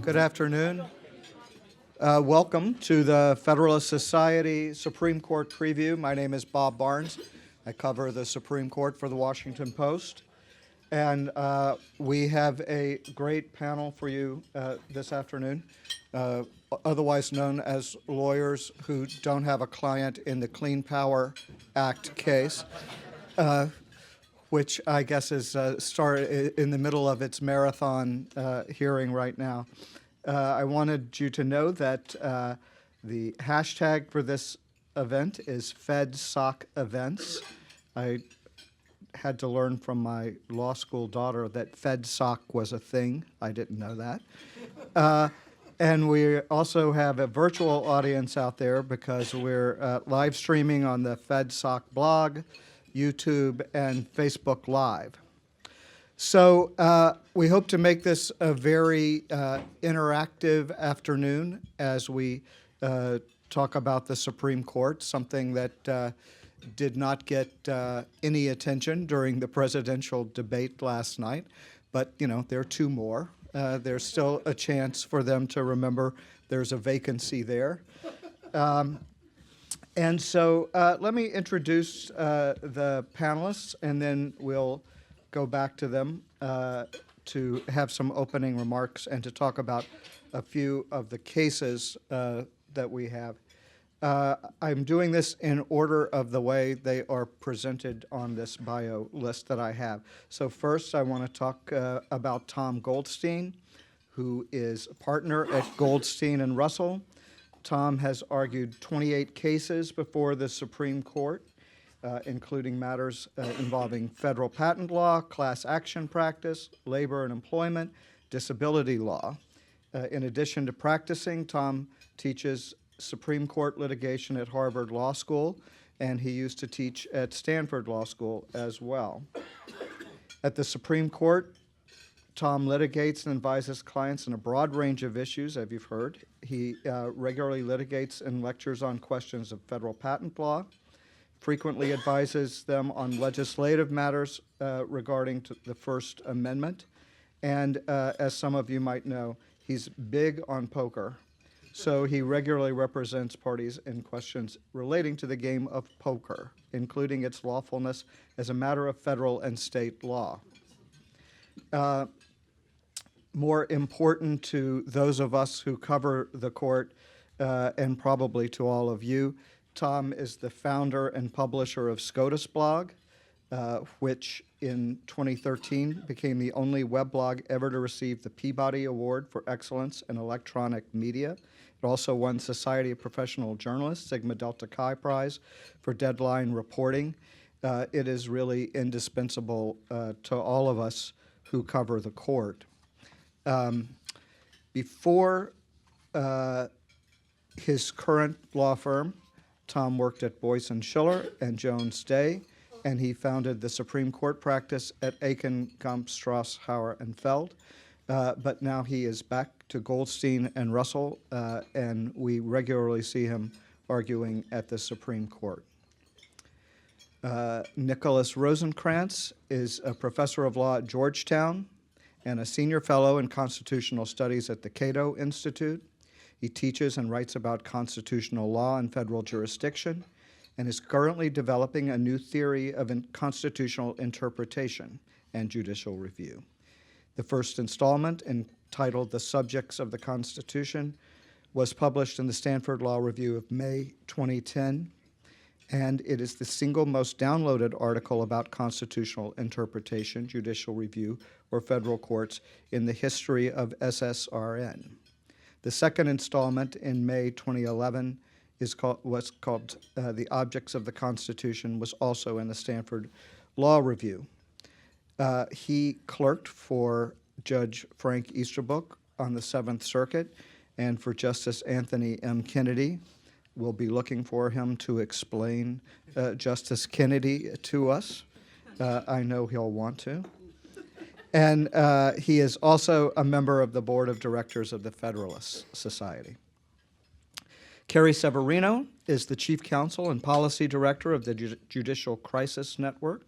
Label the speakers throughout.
Speaker 1: Good afternoon. Welcome to the Federalist Society Supreme Court Preview. My name is Bob Barnes. I cover the Supreme Court for the Washington Post. And we have a great panel for you this afternoon, otherwise known as lawyers who don't have a client in the Clean Power Act case, which I guess is in the middle of its marathon hearing right now. I wanted you to know that the hashtag for this event is FedSocEvents. I had to learn from my law school daughter that FedSoc was a thing. I didn't know that. And we also have a virtual audience out there because we're live streaming on the SCOTUSblog, YouTube, and Facebook Live. So we hope to make this a very interactive afternoon as we talk about the Supreme Court, something that did not get any attention during the presidential debate last night. But, you know, there are two more. There's still a chance for them to remember there's a vacancy there. And so let me introduce the panelists, and then we'll go back to them to have some opening remarks and to talk about a few of the cases that we have. I'm doing this in order of the way they are presented on this bio list that I have. So first, I want to talk about Tom Goldstein, who is a partner at Goldstein and Russell. Tom has argued 28 cases before the Supreme Court, including matters involving federal patent law, class action practice, labor and employment, disability law. In addition to practicing, Tom teaches Supreme Court litigation at Harvard Law School, and he used to teach at Stanford Law School as well. At the Supreme Court, Tom litigates and advises clients on a broad range of issues, as you've heard. He regularly litigates and lectures on questions of federal patent law, frequently advises them on legislative matters regarding the First Amendment, and as some of you might know, he's big on poker. So he regularly represents parties in questions relating to the game of poker, including its lawfulness as a matter of federal and state law. More important to those of us who cover the court, and probably to all of you, Tom is the founder and publisher of SCOTUSblog, which in 2013 became the only weblog ever to receive the Peabody Award for Excellence in Electronic Media. It also won Society of Professional Journalists Sigma Delta Chi Prize for deadline reporting. It is really indispensable to all of us who cover the court. Before his current law firm, Tom worked at Boyce & Schiller and Jones Day, and he founded the Supreme Court practice at Aiken, Gump, Strauss, Hauer, and Feld. But now he is back to Goldstein and Russell, and we regularly see him arguing at the Supreme Court. Nicholas Rosenkranz is a professor of law at Georgetown and a senior fellow in constitutional studies at the Cato Institute. He teaches and writes about constitutional law and federal jurisdiction, and is currently developing a new theory of constitutional interpretation and judicial review. The first installment, entitled The Subjects of the Constitution, was published in the Stanford Law Review of May 2010, and it is the single most downloaded article about constitutional interpretation, judicial review, or federal courts in the history of SSRN. The second installment in May 2011 was called The Objects of the Constitution, was also in the Stanford Law Review. He clerked for Judge Frank Easterbrook on the Seventh Circuit and for Justice Anthony M. Kennedy. We'll be looking for him to explain Justice Kennedy to us. I know he'll want to. And he is also a member of the board of directors of the Federalist Society. Carrie Severino is the chief counsel and policy director of the Judicial Crisis Network.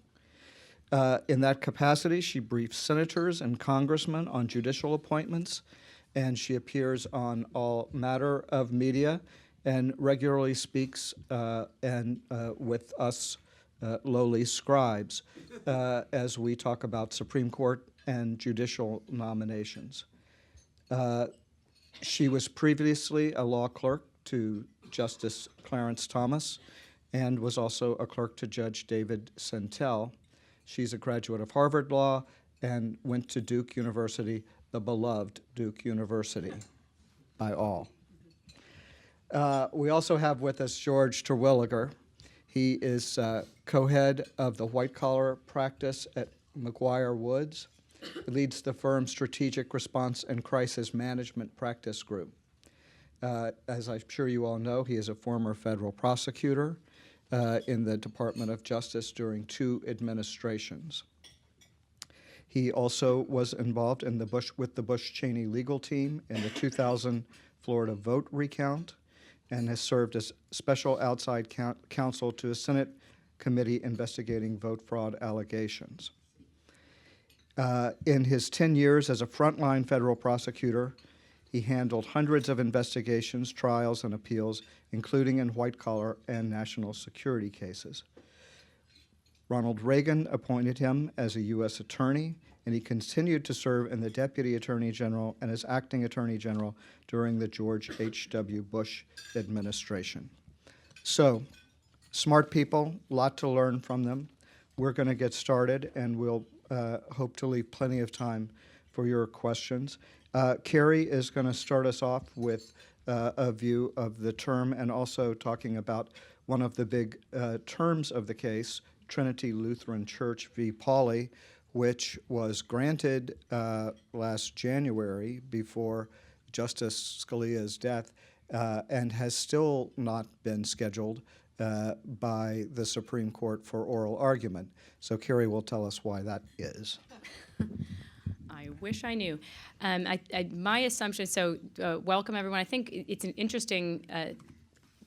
Speaker 1: In that capacity, she briefs senators and congressmen on judicial appointments, and she appears on all matter of media and regularly speaks with us lowly scribes as we talk about Supreme Court and judicial nominations. She was previously a law clerk to Justice Clarence Thomas and was also a clerk to Judge David Sentell. She's a graduate of Harvard Law and went to Duke University, the beloved Duke University by all. We also have with us George Terwilliger. He is co-head of the white-collar practice at McGuireWoods. He leads the firm's Strategic Response and Crisis Management Practice Group. As I'm sure you all know, he is a former federal prosecutor in the Department of Justice during 2 administrations. He also was involved in with the Bush-Cheney legal team in the 2000 Florida vote recount and has served as special outside counsel to a Senate committee investigating vote fraud allegations. In his 10 years as a frontline federal prosecutor, he handled hundreds of investigations, trials, and appeals, including in white-collar and national security cases. Ronald Reagan appointed him as a U.S. attorney, and he continued to serve in the Deputy Attorney General and as Acting Attorney General during the George H.W. Bush administration. So, smart people, a lot to learn from them. We're going to get started, and we'll hope to leave plenty of time for your questions. Carrie is going to start us off with a view of the term and also talking about one of the big terms of the case, Trinity Lutheran Church v. Pauley, which was granted last January before Justice Scalia's death and has still not been scheduled by the Supreme Court for oral argument. So Carrie will tell us why that is.
Speaker 2: I wish I knew. My assumption, so welcome everyone. I think it's an interesting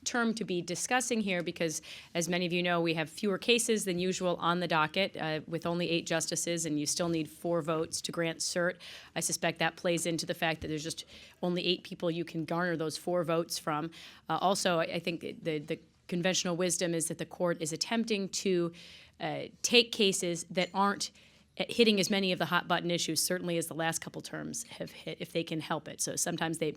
Speaker 2: term to be discussing here because, as many of you know, we have fewer cases than usual on the docket with only 8 justices, and you still need 4 votes to grant cert. I suspect that plays into the fact that there's just only 8 people you can garner those 4 votes from. Also, I think the conventional wisdom is that the court is attempting to take cases that aren't hitting as many of the hot-button issues, certainly as the last couple terms have hit, if they can help it. So sometimes they,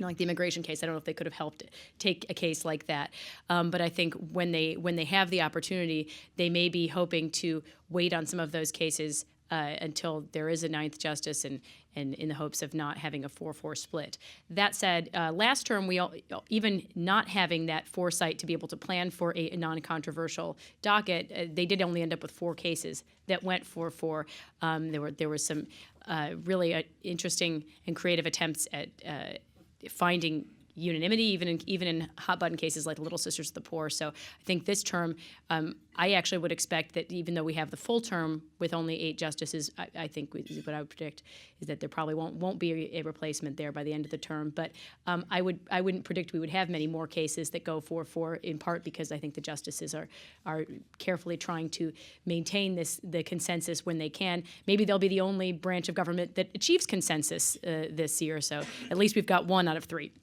Speaker 2: like the immigration case, I don't know if they could have helped take a case like that. But I think when they have the opportunity, they may be hoping to wait on some of those cases until there is a 9th justice and in the hopes of not having a 4-4 split. That said, last term, even not having that foresight to be able to plan for a non-controversial docket, they did only end up with 4 cases that went 4-4. There were some really interesting and creative attempts at finding unanimity, even in hot-button cases like Little Sisters of the Poor. So I think this term, I actually would expect that even though we have the full term with only 8 justices, I think what I would predict is that there probably won't be a replacement there by the end of the term. But I wouldn't predict we would have many more cases that go 4-4, in part because I think the justices are carefully trying to maintain the consensus when they can. Maybe they'll be the only branch of government that achieves consensus this year. So at least we've got 1 out of 3.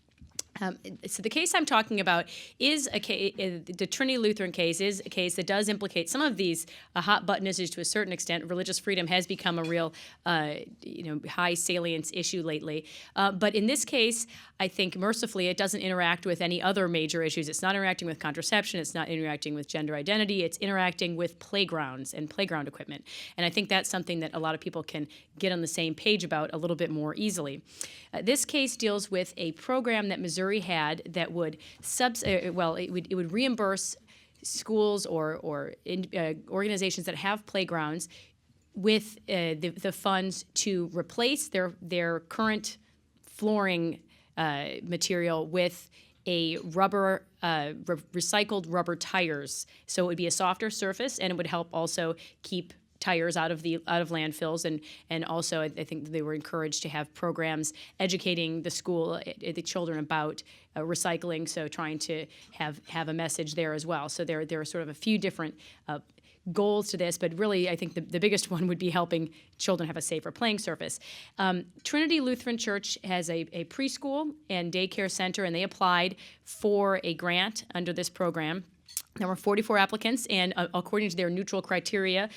Speaker 2: So the case I'm talking about is the Trinity Lutheran case is a case that does implicate some of these hot-button issues to a certain extent. Religious freedom has become a real, high salience issue lately. But in this case, I think mercifully it doesn't interact with any other major issues. It's not interacting with contraception. It's not interacting with gender identity. It's interacting with playgrounds and playground equipment. And I think that's something that a lot of people can get on the same page about a little bit more easily. This case deals with a program that Missouri had that would it would reimburse schools or organizations that have playgrounds with the funds to replace their current flooring material with a rubber recycled rubber tires. So it would be a softer surface, and it would help also keep tires out of landfills, and also I think they were encouraged to have programs educating the children about recycling. So trying to have a message there as well. So there are sort of a few different goals to this, but really I think the biggest one would be helping children have a safer playing surface. Trinity Lutheran Church has a preschool and daycare center, and they applied for a grant under this program. There were 44 applicants, and according to their neutral criteria,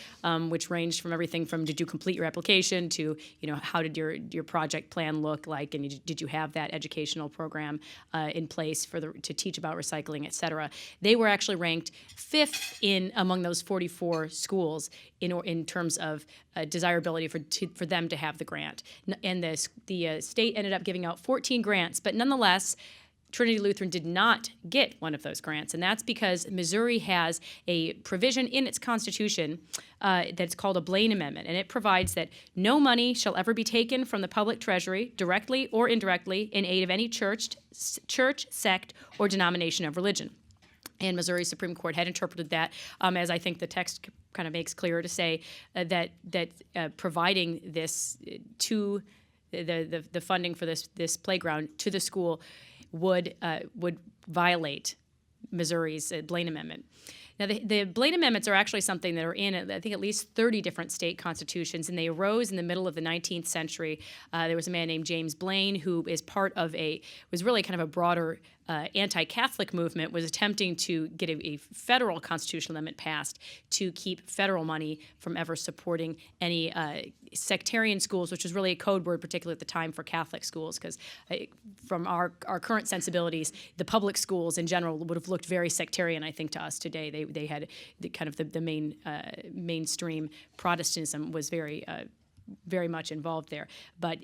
Speaker 2: which ranged from everything from did you complete your application to how did your project plan look like, and did you have that educational program in place to teach about recycling, et cetera. They were actually ranked 5th among those 44 schools in terms of desirability for them to have the grant. And the state ended up giving out 14 grants, but nonetheless, Trinity Lutheran did not get one of those grants, and that's because Missouri has a provision in its constitution that's called a Blaine Amendment, and it provides that no money shall ever be taken from the public treasury, directly or indirectly, in aid of any church, sect, or denomination of religion. And Missouri Supreme Court had interpreted that, as I think the text kind of makes clear, to say that providing this to the funding for this playground to the school would violate Missouri's Blaine Amendment. Now, the Blaine Amendments are actually something that are in, I think, at least 30 different state constitutions, and they arose in the middle of the 19th century. There was a man named James Blaine who is part of was really kind of a broader anti-Catholic movement, was attempting to get a federal constitutional amendment passed to keep federal money from ever supporting any sectarian schools, which was really a code word, particularly at the time, for Catholic schools, because from our current sensibilities, the public schools in general would have looked very sectarian, I think, to us today. They had the mainstream Protestantism was very much involved there, but.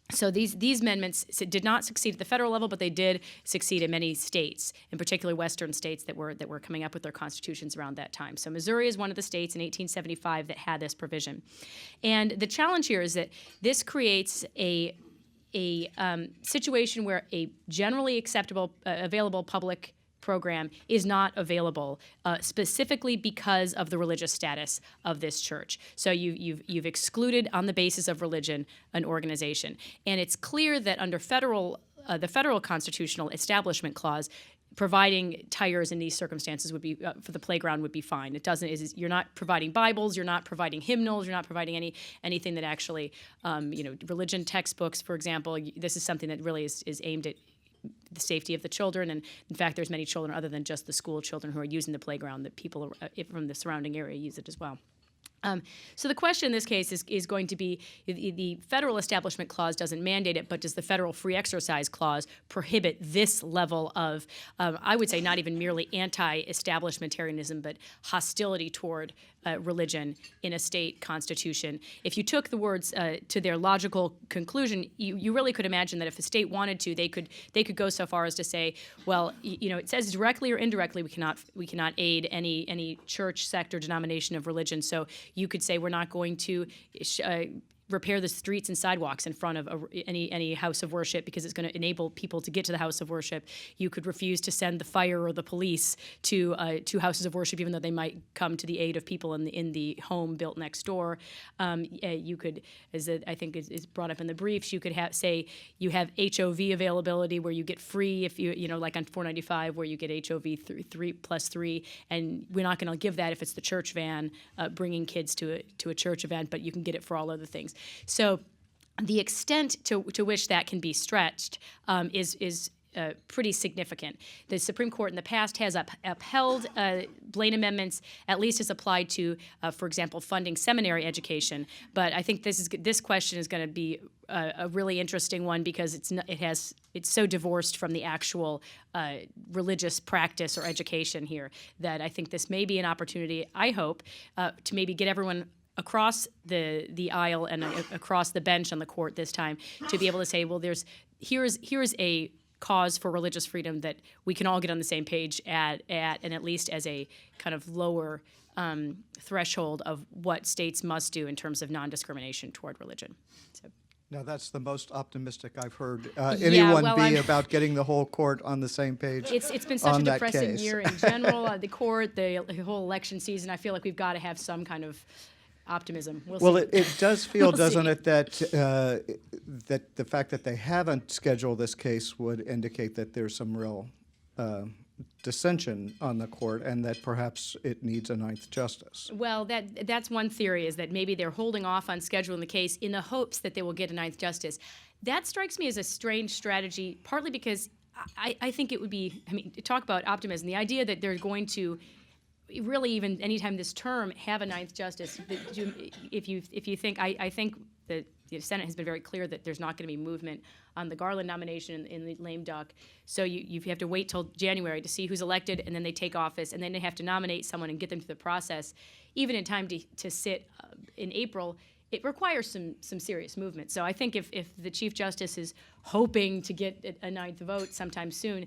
Speaker 2: So these amendments did not succeed at the federal level, but they did succeed in many states, in particular Western states that were coming up with their constitutions around that time. So Missouri is one of the states in 1875 that had this provision, and the challenge here is that this creates a situation where a generally acceptable, available public program is not available, specifically because of the religious status of this church. So you've excluded on the basis of religion an organization, and it's clear that under the federal constitutional establishment clause, providing tires in these circumstances would be for the playground would be fine. It doesn't. You're not providing Bibles. You're not providing hymnals. You're not providing anything that actually, religion textbooks, for example. This is something that really is aimed at the safety of the children, and in fact there's many children other than just the school children who are using the playground that people from the surrounding area use it as well. So the question in this case is going to be, the federal establishment clause doesn't mandate it, but does the federal free exercise clause prohibit this level of, I would say, not even merely anti-establishmentarianism, but hostility toward religion in a state constitution? If you took the words to their logical conclusion, you really could imagine that if a state wanted to, they could go so far as to say, well, it says directly or indirectly we cannot aid any church, sect, or denomination of religion. So you could say we're not going to repair the streets and sidewalks in front of any house of worship because it's going to enable people to get to the house of worship. You could refuse to send the fire or the police to houses of worship, even though they might come to the aid of people in the home built next door. You could, as I think is brought up in the briefs, you could say you have HOV availability where you get free if you like on 495 where you get HOV 3+3, and we're not going to give that if it's the church van bringing kids to a church event, but you can get it for all other things. So the extent to which that can be stretched is pretty significant. The Supreme Court in the past has upheld Blaine amendments, at least as applied to, for example, funding seminary education. But I think this question is going to be a really interesting one because it's so divorced from the actual religious practice or education here that I think this may be an opportunity, I hope, to maybe get everyone across the aisle and across the bench on the court this time to be able to say, well, here's a cause for religious freedom that we can all get on the same page at and at least as a kind of lower threshold of what states must do in terms of non-discrimination toward religion. So.
Speaker 1: Now, that's the most optimistic I've heard anyone be about getting the whole court on the same page.
Speaker 2: It's been such a depressing year in general. The court, the whole election season, I feel like we've got to have some kind of optimism.
Speaker 1: Well, it does feel, doesn't it, that the fact that they haven't scheduled this case would indicate that there's some real dissension on the court and that perhaps it needs a ninth justice.
Speaker 2: Well, that's one theory, is that maybe they're holding off on scheduling the case in the hopes that they will get a ninth justice. That strikes me as a strange strategy, partly because I think it would be, talk about optimism, the idea that they're going to really, even anytime this term, have a ninth justice. If you think, I think that the Senate has been very clear that there's not going to be movement on the Garland nomination in the lame duck. So you have to wait till January to see who's elected, and then they take office, and then they have to nominate someone and get them through the process. Even in time to sit in April, it requires some serious movement. So I think if the Chief Justice is hoping to get a ninth vote sometime soon,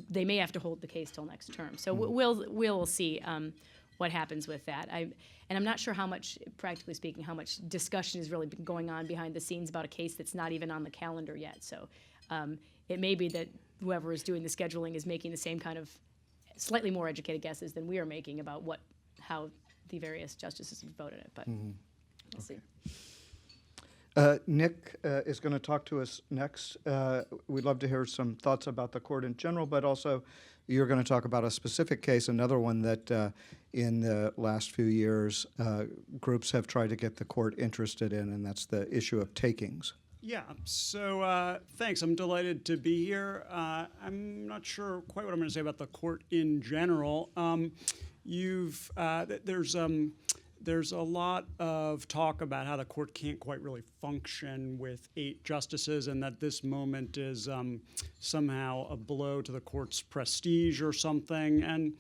Speaker 2: they may have to hold the case till next term. So we'll see what happens with that. And I'm not sure how much, practically speaking, how much discussion has really been going on behind the scenes about a case that's not even on the calendar yet. So it may be that whoever is doing the scheduling is making the same kind of slightly more educated guesses than we are making about how the various justices have voted it. But we'll see.
Speaker 1: Nick is going to talk to us next. We'd love to hear some thoughts about the court in general, but also you're going to talk about a specific case, another one that in the last few years groups have tried to get the court interested in, and that's the issue of takings.
Speaker 3: Yeah, so thanks. I'm delighted to be here. I'm not sure quite what I'm going to say about the court in general. There's a lot of talk about how the court can't quite really function with 8 justices, and that this moment is somehow a blow to the court's prestige or something. And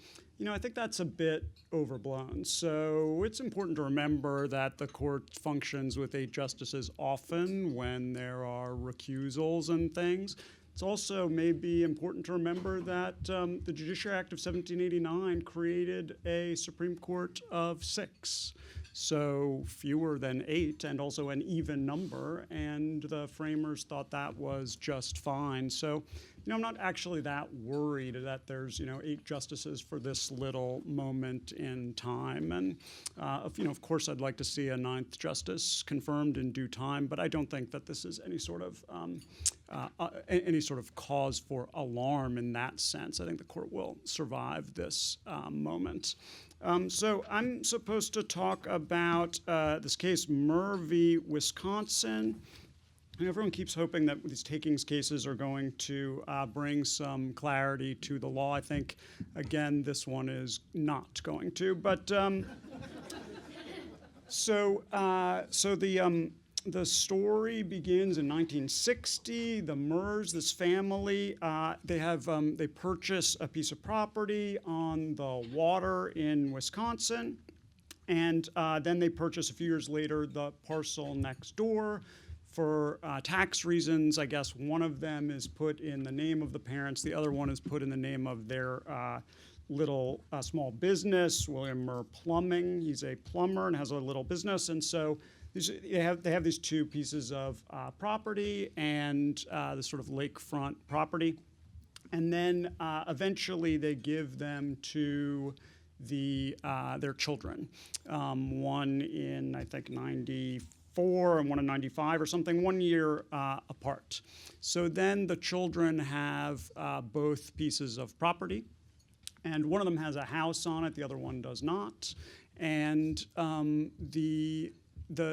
Speaker 3: I think that's a bit overblown. So it's important to remember that the court functions with 8 justices often when there are recusals and things. It's also maybe important to remember that the Judicial Act of 1789 created a Supreme Court of 6, so fewer than 8, and also an even number, and the framers thought that was just fine. So, I'm not actually that worried that there's, 8 justices for this little moment in time. And, of course, I'd like to see a 9th justice confirmed in due time, but I don't think that this is any sort of cause for alarm in that sense. I think the court will survive this moment. So I'm supposed to talk about this case, Murr v. Wisconsin. Everyone keeps hoping that these takings cases are going to bring some clarity to the law. I think, again, this one is not going to. But the story begins in 1960. The Murrs, this family, they purchase a piece of property on the water in Wisconsin, and then they purchase a few years later the parcel next door. For tax reasons, I guess one of them is put in the name of the parents, the other one is put in the name of their little small business, William Murr Plumbing. He's a plumber and has a little business, and so they have these 2 pieces of property and this sort of lakefront property, and then eventually they give them to their children, one in I think 94 and one in 95 or something, 1 year apart. So then the children have both pieces of property, and one of them has a house on it, the other one does not. And the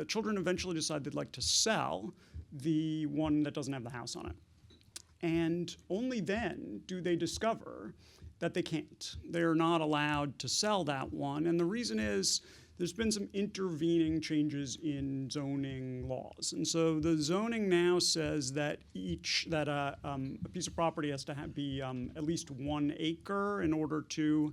Speaker 3: children eventually decide they'd like to sell the one that doesn't have the house on it. And only then do they discover that they can't. They're not allowed to sell that one, and the reason is there's been some intervening changes in zoning laws. And so the zoning now says that a piece of property has to be at least 1 acre in order to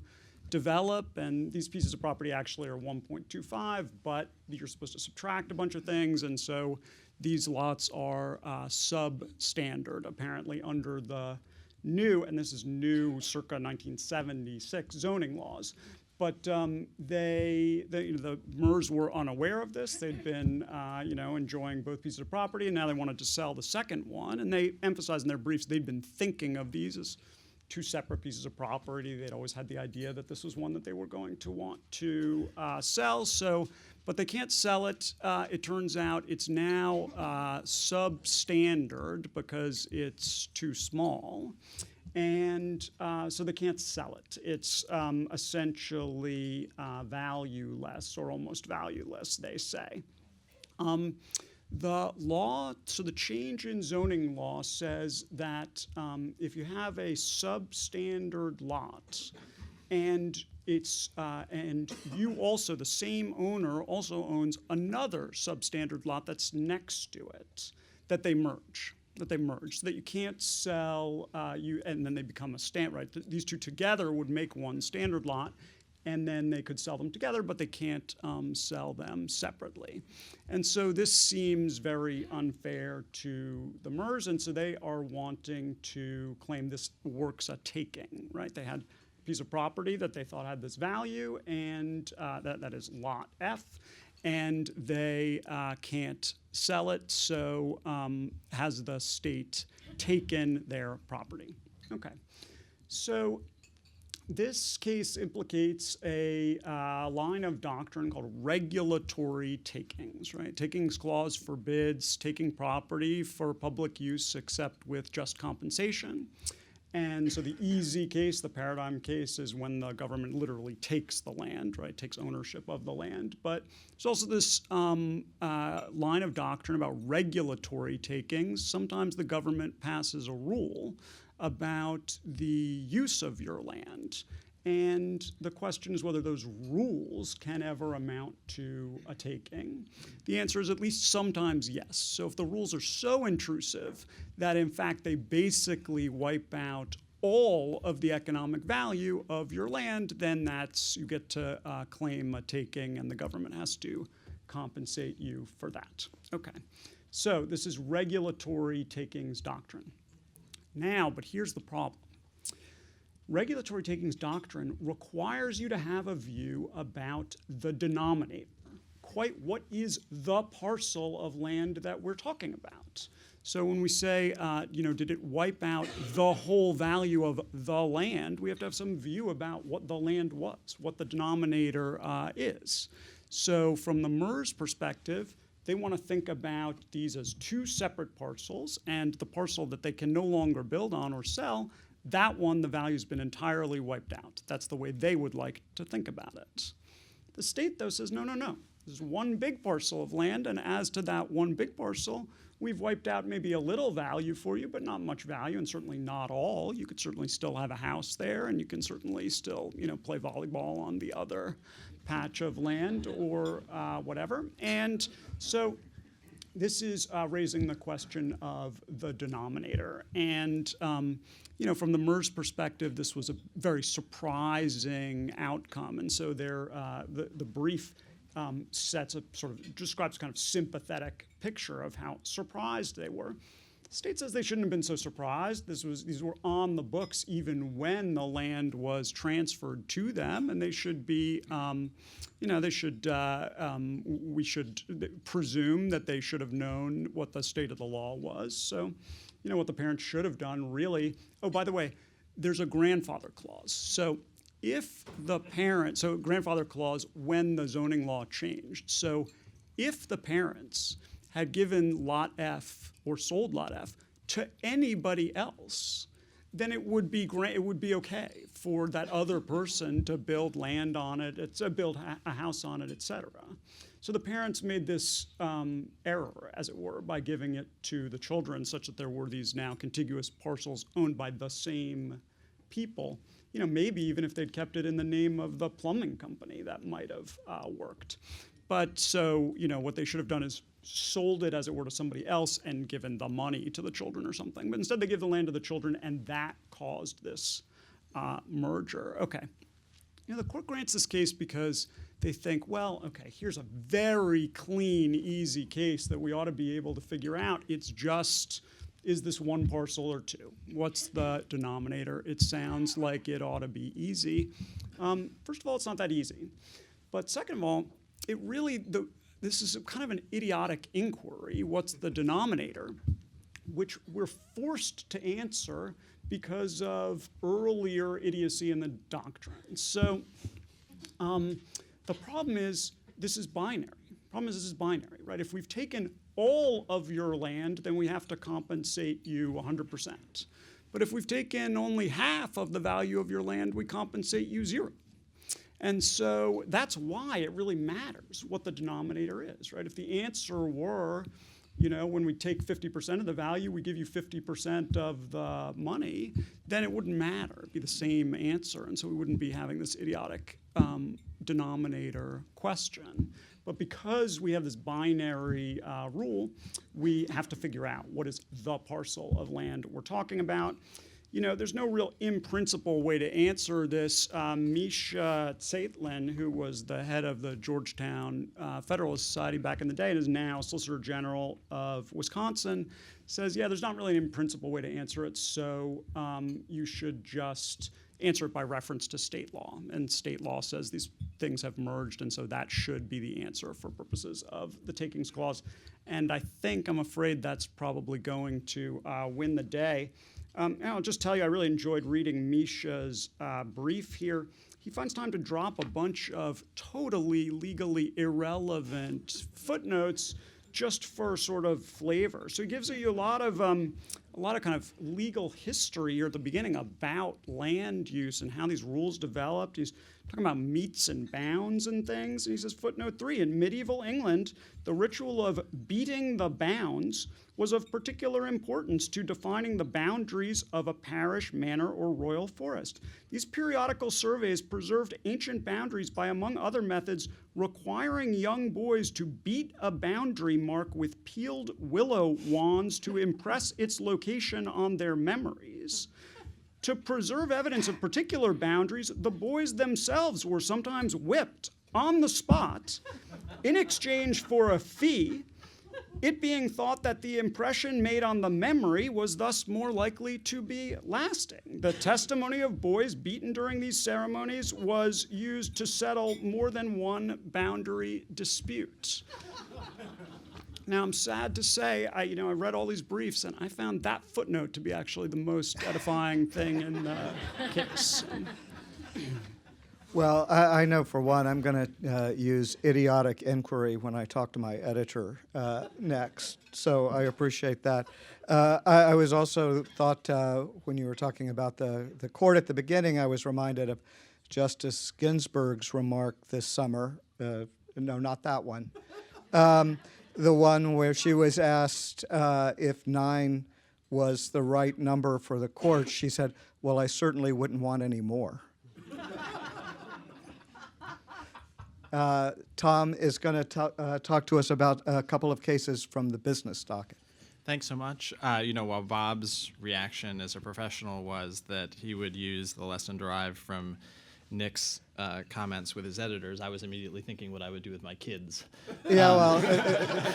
Speaker 3: develop, and these pieces of property actually are 1.25, but you're supposed to subtract a bunch of things, and so these lots are substandard, apparently, under the new, and this is new circa 1976 zoning laws. But the Murrs were unaware of this. They'd been, enjoying both pieces of property, and now they wanted to sell the second one. And they emphasized in their briefs they'd been thinking of these as 2 separate pieces of property. They'd always had the idea that this was one that they were going to want to sell. But they can't sell it. It turns out it's now substandard because it's too small. And so they can't sell it. It's essentially valueless or almost valueless, they say. The law, so the change in zoning law says that if you have a substandard lot and and you also, the same owner also owns another substandard lot that's next to it, that they merge, so that you can't sell, and then they become a right? These two together would make one standard lot, and then they could sell them together, but they can't sell them separately. And so this seems very unfair to the MERS, and so they are wanting to claim this works a taking, right? They had a piece of property that they thought had this value, and that is lot F, and they can't sell it, so has the state taken their property? Okay, so this case implicates a line of doctrine called regulatory takings, right? Takings clause forbids taking property for public use except with just compensation. And so the easy case, the paradigm case, is when the government literally takes the land, right? Takes ownership of the land. But there's also this line of doctrine about regulatory takings. Sometimes the government passes a rule about the use of your land. And the question is whether those rules can ever amount to a taking. The answer is at least sometimes yes. So if the rules are so intrusive that in fact they basically wipe out all of the economic value of your land, then you get to claim a taking, and the government has to compensate you for that. Okay, so this is regulatory takings doctrine. Now, but here's the problem. Regulatory takings doctrine requires you to have a view about the denominator. Quite what is the parcel of land that we're talking about? So when we say, did it wipe out the whole value of the land, we have to have some view about what the land was, what the denominator is. So from the MERS perspective, they want to think about these as two separate parcels, and the parcel that they can no longer build on or sell, that one, the value's been entirely wiped out. That's the way they would like to think about it. The state, though, says, no. There's one big parcel of land, and as to that one big parcel, we've wiped out maybe a little value for you, but not much value, and certainly not all. You could certainly still have a house there, and you can certainly still, play volleyball on the other patch of land or whatever. And so this is raising the question of the denominator. And from the MERS perspective, this was a very surprising outcome. And so the brief describes kind of sympathetic picture of how surprised they were. The state says they shouldn't have been so surprised. These were on the books even when the land was transferred to them, and they should be, we should presume that they should have known what the state of the law was. So, what the parents should have done really. Oh, by the way, there's a grandfather clause. So if the parent, so grandfather clause when the zoning law changed. So if the parents had given Lot F or sold Lot F to anybody else, then it would be okay for that other person to build land on it, build a house on it, etc. So the parents made this error, as it were, by giving it to the children, such that there were these now contiguous parcels owned by the same people. Maybe even if they'd kept it in the name of the plumbing company, that might have worked. But so, what they should have done is sold it, as it were, to somebody else and given the money to the children or something. But instead they give the land to the children, and that caused this merger. Okay. The court grants this case because they think, well, okay, here's a very clean, easy case that we ought to be able to figure out. It's just, is this one parcel or two? What's the denominator? It sounds like it ought to be easy. First of all, it's not that easy. But second of all, this is kind of an idiotic inquiry. What's the denominator? Which we're forced to answer because of earlier idiocy in the doctrine. So the problem is this is binary. Right? If we've taken all of your land, then we have to compensate you 100%. But if we've taken only half of the value of your land, we compensate you 0. And so that's why it really matters what the denominator is, right? If the answer were, when we take 50% of the value, we give you 50% of the money, then it wouldn't matter. It'd be the same answer, and so we wouldn't be having this idiotic denominator question. But because we have this binary rule, we have to figure out what is the parcel of land we're talking about. There's no real in-principle way to answer this. Misha Zeitlin, who was the head of the Georgetown Federalist Society back in the day and is now Solicitor General of Wisconsin, says, yeah, there's not really an in-principle way to answer it, so you should just answer it by reference to state law. And state law says these things have merged, and so that should be the answer for purposes of the takings clause. And I'm afraid that's probably going to win the day. And I'll just tell you, I really enjoyed reading Misha's brief here. He finds time to drop a bunch of totally legally irrelevant footnotes just for sort of flavor. So he gives you a lot of kind of legal history here at the beginning about land use and how these rules developed. He's talking about metes and bounds and things. And he says, footnote 3, in medieval England, the ritual of beating the bounds was of particular importance to defining the boundaries of a parish, manor, or royal forest. These periodical surveys preserved ancient boundaries by, among other methods, requiring young boys to beat a boundary mark with peeled willow wands to impress its location on their memories. To preserve evidence of particular boundaries, the boys themselves were sometimes whipped on the spot in exchange for a fee, it being thought that the impression made on the memory was thus more likely to be lasting. The testimony of boys beaten during these ceremonies was used to settle more than one boundary dispute. Now, I'm sad to say, I read all these briefs, and I found that footnote to be actually the most edifying thing in the case.
Speaker 1: Well, I know for one, I'm going to use idiotic inquiry when I talk to my editor next, so I appreciate that. I was also thought, when you were talking about the court at the beginning, I was reminded of Justice Ginsburg's remark this summer. No, not that one. The one where she was asked if 9 was the right number for the court. She said, well, I certainly wouldn't want any more. Tom is going to talk to us about a couple of cases from the business docket.
Speaker 4: Thanks so much. While Bob's reaction as a professional was that he would use the lesson derived from Nick's comments with his editors, I was immediately thinking what I would do with my kids.
Speaker 1: Yeah, well,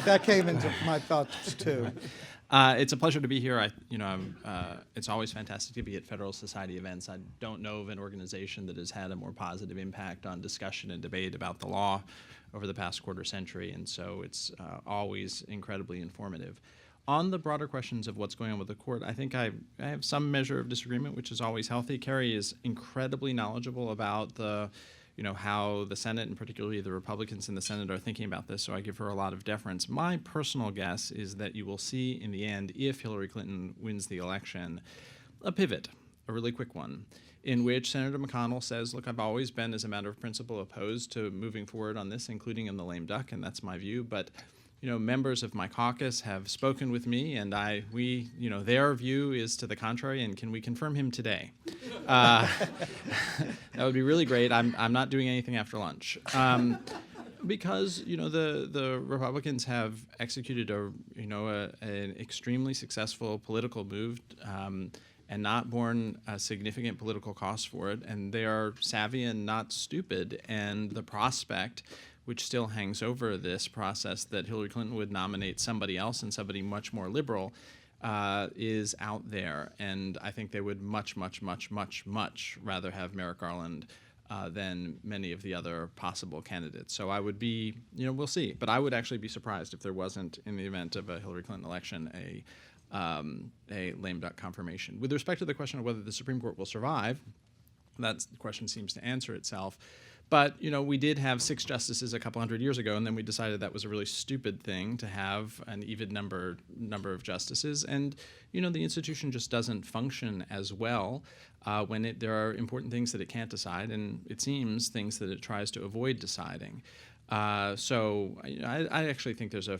Speaker 1: that came into my thoughts too.
Speaker 4: It's a pleasure to be here. It's always fantastic to be at Federal Society events. I don't know of an organization that has had a more positive impact on discussion and debate about the law over the past quarter century, and so it's always incredibly informative. On the broader questions of what's going on with the court, I think I have some measure of disagreement, which is always healthy. Carrie is incredibly knowledgeable about how the Senate, and particularly the Republicans in the Senate, are thinking about this, so I give her a lot of deference. My personal guess is that you will see in the end, if Hillary Clinton wins the election, a pivot, a really quick one, in which Senator McConnell says, look, I've always been, as a matter of principle, opposed to moving forward on this, including in the lame duck, and that's my view, but members of my caucus have spoken with me, and their view is to the contrary, and can we confirm him today? That would be really great. I'm not doing anything after lunch. Because, the Republicans have executed an extremely successful political move and not borne significant political costs for it, and they are savvy and not stupid, and the prospect which still hangs over this process that Hillary Clinton would nominate somebody else and somebody much more liberal is out there. And I think they would much, much, much, much, much rather have Merrick Garland than many of the other possible candidates. So I would be, we'll see. But I would actually be surprised if there wasn't, in the event of a Hillary Clinton election, a lame duck confirmation. With respect to the question of whether the Supreme Court will survive, That question seems to answer itself. But, we did have 6 justices a couple hundred years ago, and then we decided that was a really stupid thing to have an even number of justices. And, the institution just doesn't function as well when there are important things that it can't decide, and it seems things that it tries to avoid deciding. So I actually think there's a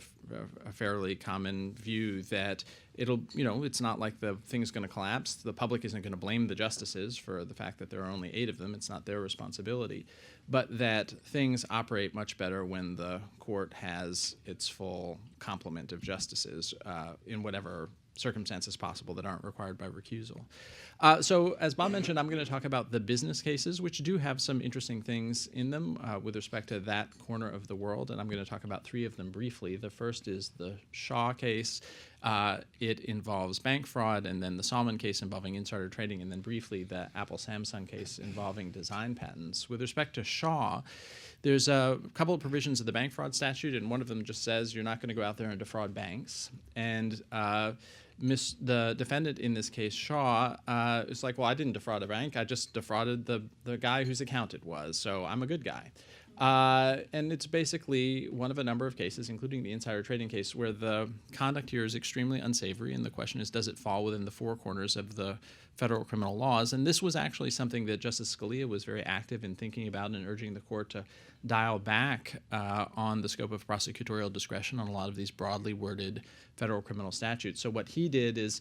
Speaker 4: fairly common view that it's not like the thing's going to collapse. The public isn't going to blame the justices for the fact that there are only 8 of them. It's not their responsibility. But that things operate much better when the court has its full complement of justices in whatever circumstances possible that aren't required by recusal. So as Bob mentioned, I'm going to talk about the business cases, which do have some interesting things in them with respect to that corner of the world, and I'm going to talk about 3 of them briefly. The first is the Shaw case. It involves bank fraud, and then the Salmon case involving insider trading, and then briefly the Apple-Samsung case involving design patents. With respect to Shaw, there's a couple of provisions of the bank fraud statute, and one of them just says you're not going to go out there and defraud banks. And the defendant in this case, Shaw, is like, well, I didn't defraud a bank. I just defrauded the guy whose account it was, so I'm a good guy. And it's basically one of a number of cases, including the insider trading case, where the conduct here is extremely unsavory, and the question is, does it fall within the 4 corners of the federal criminal laws? And this was actually something that Justice Scalia was very active in thinking about and urging the court to dial back on the scope of prosecutorial discretion on a lot of these broadly worded federal criminal statutes. So what he did is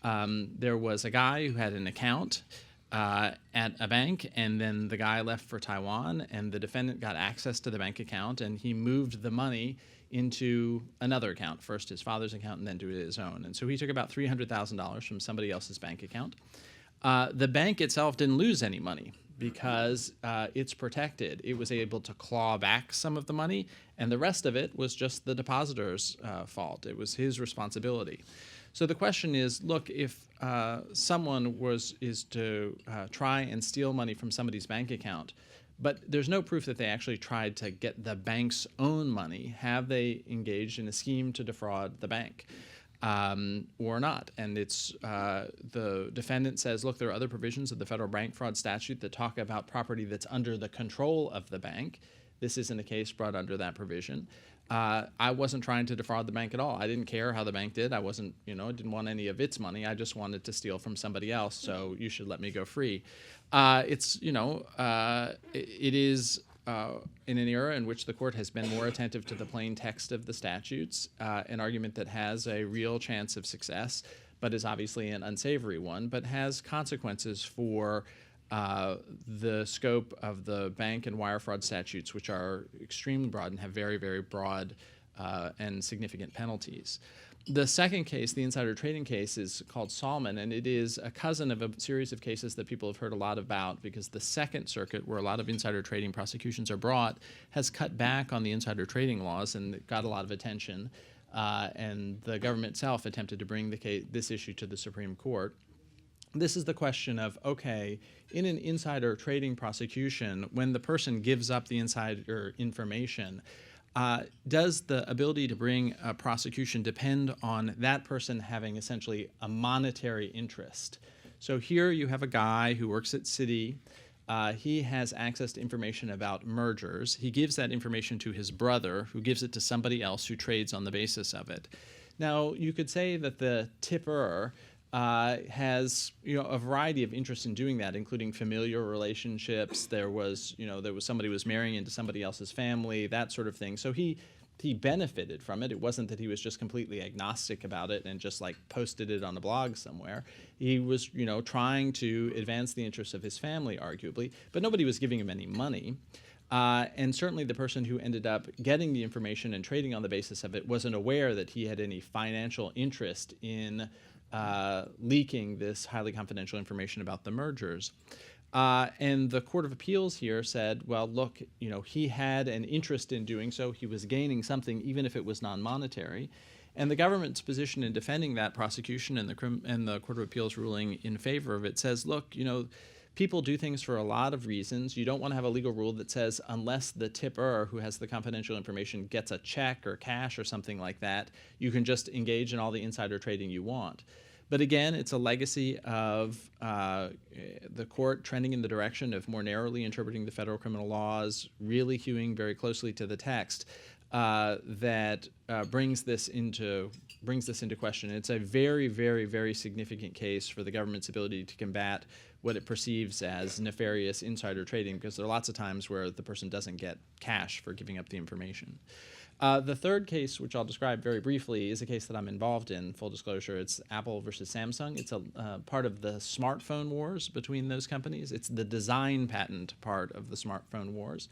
Speaker 4: there was a guy who had an account at a bank, and then the guy left for Taiwan, and the defendant got access to the bank account, and he moved the money into another account, first his father's account and then to his own. And so he took about $300,000 from somebody else's bank account. The bank itself didn't lose any money because it's protected. It was able to claw back some of the money, and the rest of it was just the depositor's fault. It was his responsibility. So the question is, look, if someone is to try and steal money from somebody's bank account, but there's no proof that they actually tried to get the bank's own money, have they engaged in a scheme to defraud the bank or not? And it's the defendant says, look, there are other provisions of the federal bank fraud statute that talk about property that's under the control of the bank. This isn't a case brought under that provision. I wasn't trying to defraud the bank at all. I didn't care how the bank did. I wasn't, didn't want any of its money. I just wanted to steal from somebody else, so you should let me go free. It is in an era in which the court has been more attentive to the plain text of the statutes, an argument that has a real chance of success, but is obviously an unsavory one, but has consequences for the scope of the bank and wire fraud statutes, which are extremely broad and have very, very broad and significant penalties. The second case, the insider trading case, is called Salmon, and it is a cousin of a series of cases that people have heard a lot about because the Second Circuit, where a lot of insider trading prosecutions are brought, has cut back on the insider trading laws and got a lot of attention. And the government itself attempted to bring this issue to the Supreme Court. This is the question of, okay, in an insider trading prosecution, when the person gives up the insider information, does the ability to bring a prosecution depend on that person having essentially a monetary interest? So here you have a guy who works at Citi. He has access to information about mergers. He gives that information to his brother, who gives it to somebody else who trades on the basis of it. Now, you could say that the tipper has a variety of interests in doing that, including familial relationships. There was somebody who was marrying into somebody else's family, that sort of thing. So he benefited from it. It wasn't that he was just completely agnostic about it and just like posted it on a blog somewhere. He was trying to advance the interests of his family, arguably, but nobody was giving him any money. And certainly the person who ended up getting the information and trading on the basis of it wasn't aware that he had any financial interest in leaking this highly confidential information about the mergers. And the Court of Appeals here said, well, look, he had an interest in doing so. He was gaining something, even if it was non-monetary. And the government's position in defending that prosecution and the Court of Appeals ruling in favor of it says, look, people do things for a lot of reasons. You don't want to have a legal rule that says unless the tipper who has the confidential information gets a check or cash or something like that, you can just engage in all the insider trading you want. But again, it's a legacy of the court trending in the direction of more narrowly interpreting the federal criminal laws, really hewing very closely to the text, that brings this into question. It's a very, very, very significant case for the government's ability to combat what it perceives as nefarious insider trading, because there are lots of times where the person doesn't get cash for giving up the information. The third case, which I'll describe very briefly, is a case that I'm involved in, full disclosure. It's Apple versus Samsung. It's a part of the smartphone wars between those companies. It's the design patent part of the smartphone wars.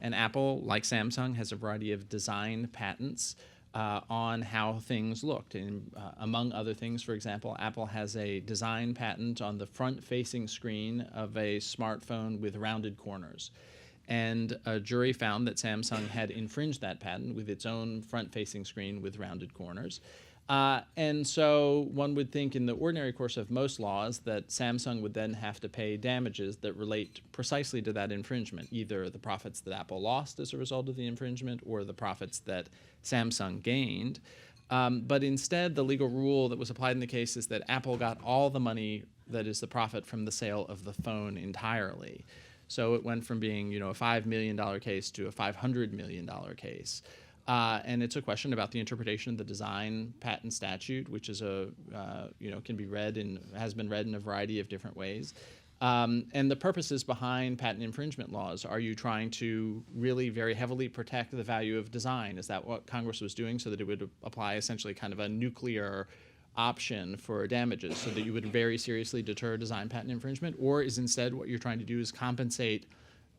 Speaker 4: And Apple, like Samsung, has a variety of design patents on how things looked. And among other things, for example, Apple has a design patent on the front-facing screen of a smartphone with rounded corners. And a jury found that Samsung had infringed that patent with its own front-facing screen with rounded corners. And so one would think in the ordinary course of most laws that Samsung would then have to pay damages that relate precisely to that infringement, either the profits that Apple lost as a result of the infringement or the profits that Samsung gained. But instead, the legal rule that was applied in the case is that Apple got all the money that is the profit from the sale of the phone entirely. So it went from being, a $5 million case to a $500 million case. And it's a question about the interpretation of the design patent statute, which is can be read and has been read in a variety of different ways. And the purposes behind patent infringement laws, are you trying to really very heavily protect the value of design? Is that what Congress was doing, so that it would apply essentially kind of a nuclear option for damages, so that you would very seriously deter design patent infringement? Or is instead what you're trying to do is compensate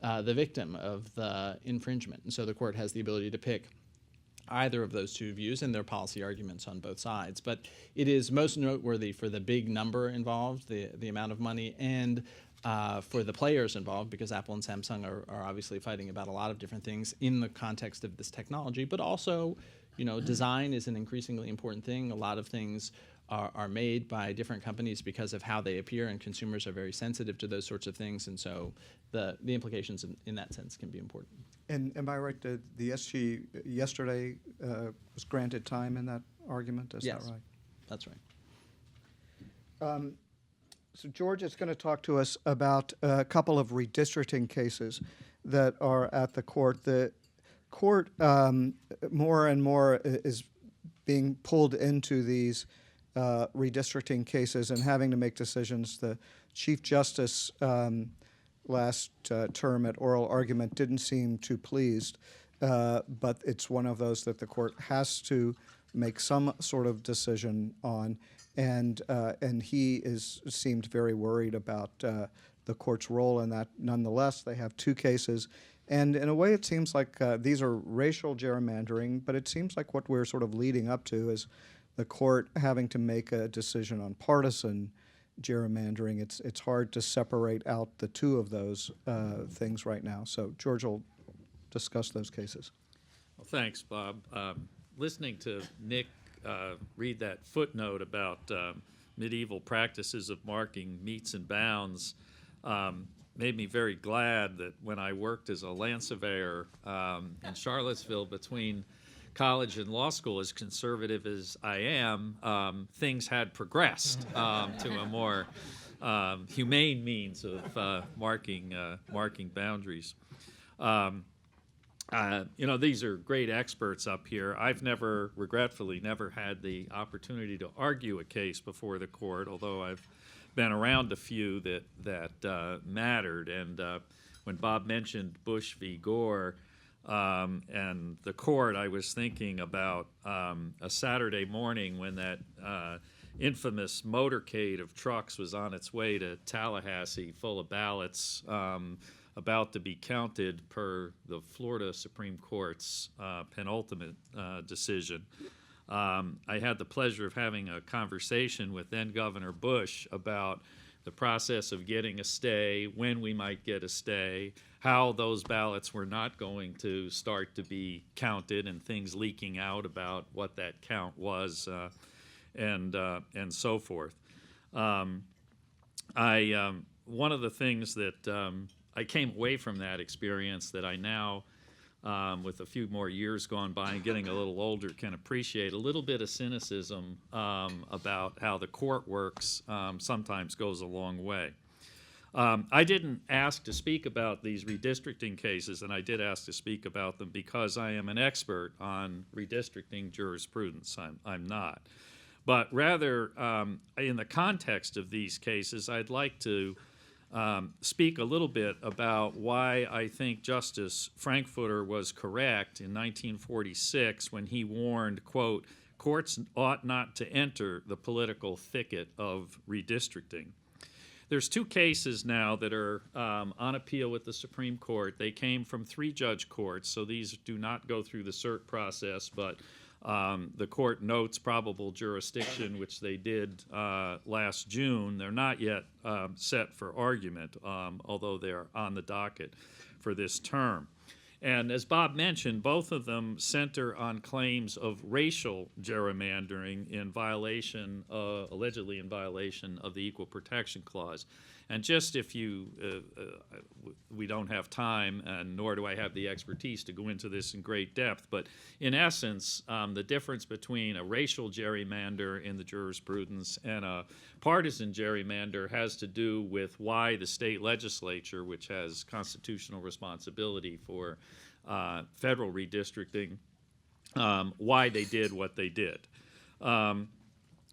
Speaker 4: the victim of the infringement? And so the court has the ability to pick either of those two views, and there are policy arguments on both sides. But it is most noteworthy for the big number involved, the amount of money, and for the players involved, because Apple and Samsung are obviously fighting about a lot of different things in the context of this technology. But also, design is an increasingly important thing. A lot of things are made by different companies because of how they appear, and consumers are very sensitive to those sorts of things. And so the implications in that sense can be important.
Speaker 1: And am I right that the SG yesterday was granted time in that argument? Is
Speaker 4: Yes.
Speaker 1: that right?
Speaker 4: That's right.
Speaker 1: So George is going to talk to us about a couple of redistricting cases that are at the court. The court more and more is being pulled into these redistricting cases and having to make decisions. The Chief Justice last term at oral argument didn't seem too pleased, but it's one of those that the court has to make some sort of decision on, and he seemed very worried about the court's role in that. Nonetheless, they have two cases, and in a way it seems like these are racial gerrymandering, but it seems like what we're sort of leading up to is the court having to make a decision on partisan gerrymandering. It's hard to separate out the two of those things right now. So George will discuss those cases.
Speaker 5: Well, thanks, Bob. Listening to Nick read that footnote about medieval practices of marking metes and bounds made me very glad that when I worked as a land surveyor in Charlottesville between college and law school, as conservative as I am, things had progressed to a more humane means of marking boundaries. These are great experts up here. I've regretfully never had the opportunity to argue a case before the court, although I've been around a few that mattered. And when Bob mentioned Bush v. Gore, and the court, I was thinking about a Saturday morning when that infamous motorcade of trucks was on its way to Tallahassee full of ballots about to be counted per the Florida Supreme Court's penultimate decision. I had the pleasure of having a conversation with then Governor Bush about the process of getting a stay, when we might get a stay, how those ballots were not going to start to be counted, and things leaking out about what that count was, and so forth. One of the things that I came away from that experience that I now with a few more years gone by and getting a little older, can appreciate a little bit of cynicism about how the court works sometimes goes a long way. I didn't ask to speak about these redistricting cases, and I did ask to speak about them because I am an expert on redistricting jurisprudence. I'm not. But rather, in the context of these cases, I'd like to speak a little bit about why I think Justice Frankfurter was correct in 1946 when he warned, quote, "Courts ought not to enter the political thicket of redistricting." There's two cases now that are on appeal with the Supreme Court. They came from 3-judge courts, so these do not go through the cert process, but the court notes probable jurisdiction, which they did last June. They're not yet set for argument, although they're on the docket for this term. And as Bob mentioned, both of them center on claims of racial gerrymandering in violation, allegedly in violation of the Equal Protection Clause. And just if you, we don't have time, and nor do I have the expertise to go into this in great depth, but in essence, the difference between a racial gerrymander in the jurisprudence and a partisan gerrymander has to do with why the state legislature, which has constitutional responsibility for federal redistricting, why they did what they did.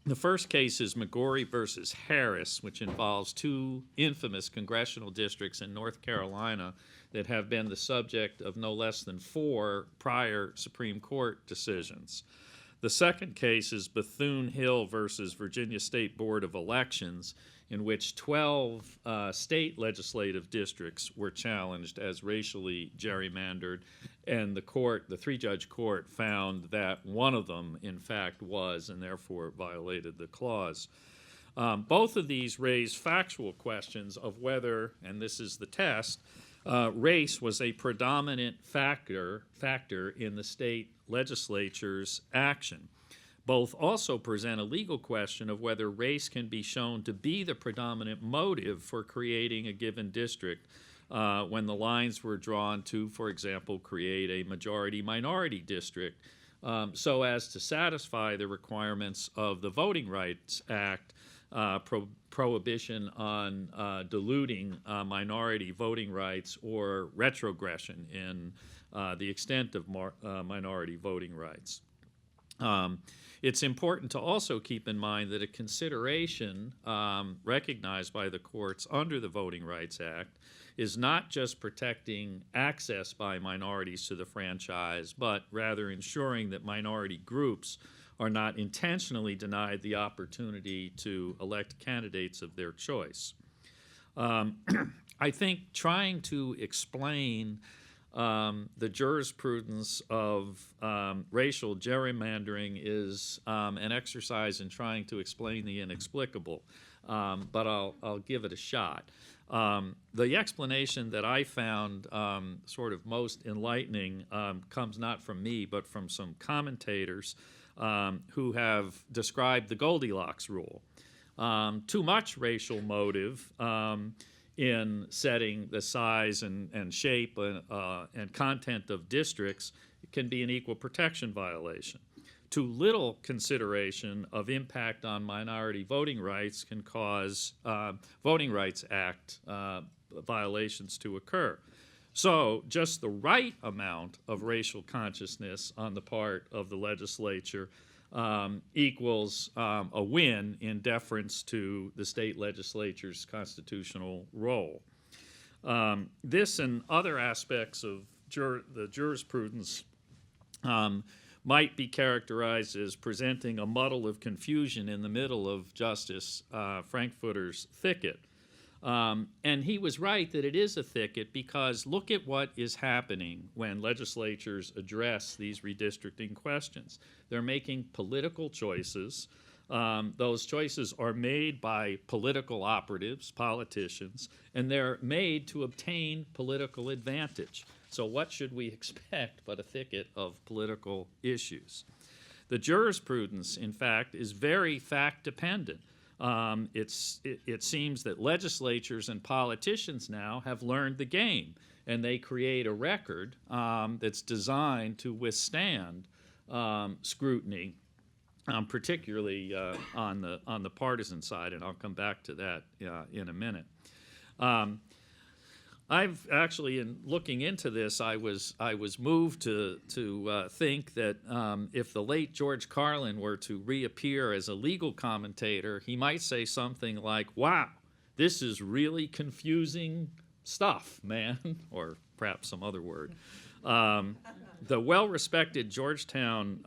Speaker 5: The first case is McGuire versus Harris, which involves 2 infamous congressional districts in North Carolina that have been the subject of no less than 4 prior Supreme Court decisions. The second case is Bethune-Hill versus Virginia State Board of Elections, in which 12 state legislative districts were challenged as racially gerrymandered, and the court, the 3-judge court, found that one of them, in fact, was, and therefore violated the clause. Both of these raise factual questions of whether, and this is the test, race was a predominant factor in the state legislature's action. Both also present a legal question of whether race can be shown to be the predominant motive for creating a given district when the lines were drawn to, for example, create a majority-minority district so as to satisfy the requirements of the Voting Rights Act, prohibition on diluting minority voting rights or retrogression in the extent of minority voting rights. It's important to also keep in mind that a consideration recognized by the courts under the Voting Rights Act is not just protecting access by minorities to the franchise, but rather ensuring that minority groups are not intentionally denied the opportunity to elect candidates of their choice. I think trying to explain the jurisprudence of racial gerrymandering is an exercise in trying to explain the inexplicable, but I'll give it a shot. The explanation that I found sort of most enlightening comes not from me, but from some commentators who have described the Goldilocks rule. Too much racial motive in setting the size and shape and content of districts can be an equal protection violation. Too little consideration of impact on minority voting rights can cause Voting Rights Act violations to occur. So just the right amount of racial consciousness on the part of the legislature equals a win in deference to the state legislature's constitutional role. This and other aspects of the jurisprudence might be characterized as presenting a muddle of confusion in the middle of Justice Frankfurter's thicket. And he was right that it is a thicket because look at what is happening when legislatures address these redistricting questions. They're making political choices. Those choices are made by political operatives, politicians, and they're made to obtain political advantage. So what should we expect but a thicket of political issues? The jurisprudence, in fact, is very fact-dependent. It seems that legislatures and politicians now have learned the game. and they create a record that's designed to withstand scrutiny, particularly on the partisan side, and I'll come back to that in a minute. I've actually, in looking into this, I was moved to think that if the late George Carlin were to reappear as a legal commentator, he might say something like, "Wow, this is really confusing stuff, man," or perhaps some other word. The well-respected Georgetown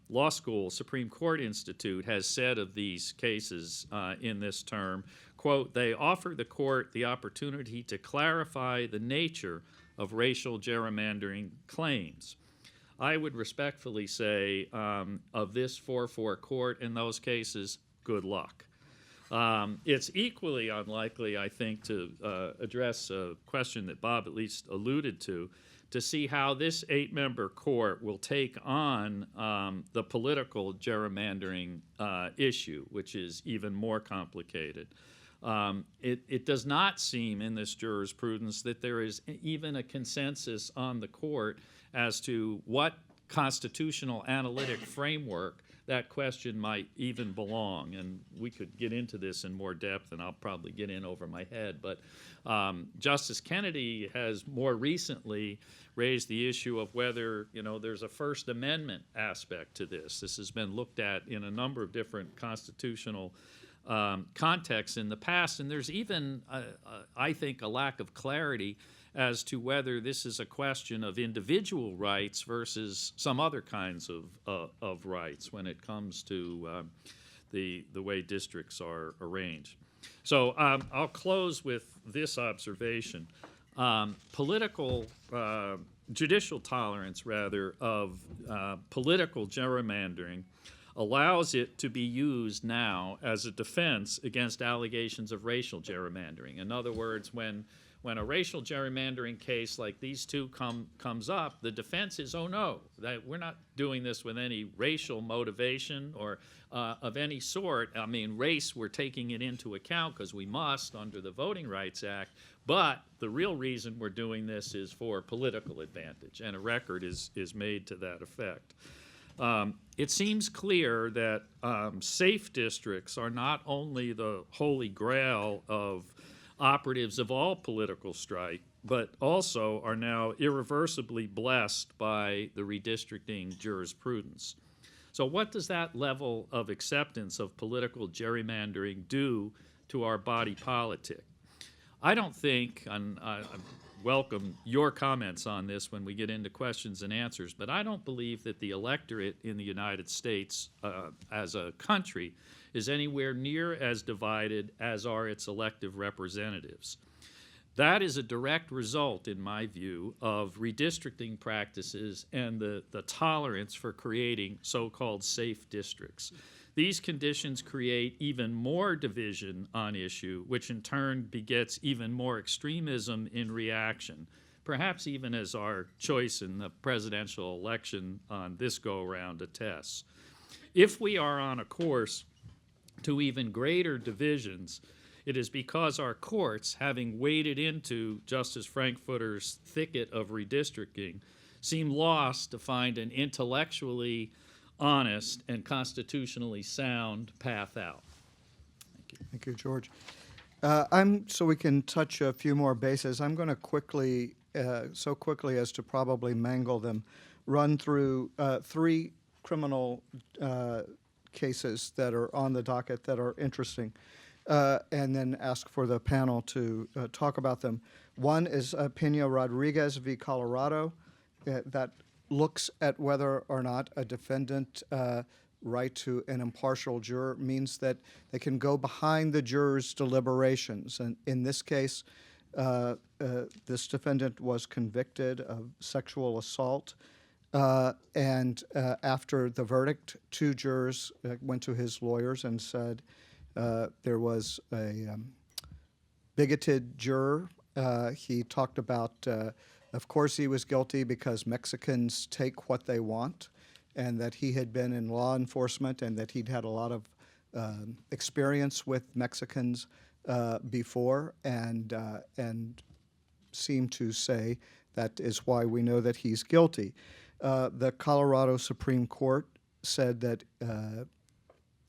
Speaker 5: Law School Supreme Court Institute has said of these cases in this term, quote, "They offer the court the opportunity to clarify the nature of racial gerrymandering claims." I would respectfully say of this 4-4 court in those cases, good luck. It's equally unlikely, I think, to address a question that Bob at least alluded to see how this 8-member court will take on the political gerrymandering issue, which is even more complicated. It does not seem in this jurisprudence that there is even a consensus on the court as to what constitutional analytic framework that question might even belong. And we could get into this in more depth, and I'll probably get in over my head. But Justice Kennedy has more recently raised the issue of whether, there's a First Amendment aspect to this. This has been looked at in a number of different constitutional contexts in the past, and there's even, I think, a lack of clarity as to whether this is a question of individual rights versus some other kinds of rights when it comes to the way districts are arranged. So I'll close with this observation. Judicial tolerance, rather, of political gerrymandering allows it to be used now as a defense against allegations of racial gerrymandering. In other words, when a racial gerrymandering case like these two comes up, the defense is, oh no, that we're not doing this with any racial motivation or of any sort. I mean, race, we're taking it into account because we must under the Voting Rights Act, but the real reason we're doing this is for political advantage, and a record is made to that effect. It seems clear that safe districts are not only the holy grail of operatives of all political stripe, but also are now irreversibly blessed by the redistricting jurisprudence. So what does that level of acceptance of political gerrymandering do to our body politic? I don't think, and I welcome your comments on this when we get into questions and answers, but I don't believe that the electorate in the United States as a country is anywhere near as divided as are its elective representatives. That is a direct result, in my view, of redistricting practices and the tolerance for creating so-called safe districts. These conditions create even more division on issue, which in turn begets even more extremism in reaction, perhaps even as our choice in the presidential election on this go-around attests. If we are on a course to even greater divisions, it is because our courts, having waded into Justice Frankfurter's thicket of redistricting, seem lost to find an intellectually honest and constitutionally sound path out. Thank you.
Speaker 1: Thank you, George. So we can touch a few more bases. I'm going to quickly, so quickly as to probably mangle them, run through 3 criminal cases that are on the docket that are interesting, and then ask for the panel to talk about them. One is Pena Rodriguez v. Colorado that looks at whether or not a defendant right to an impartial juror means that they can go behind the juror's deliberations. And in this case, this defendant was convicted of sexual assault. And after the verdict, 2 jurors went to his lawyers and said there was a bigoted juror. He talked about, of course, he was guilty because Mexicans take what they want, and that he had been in law enforcement and that he'd had a lot of experience with Mexicans before, and seem to say that is why we know that he's guilty. The Colorado Supreme Court said that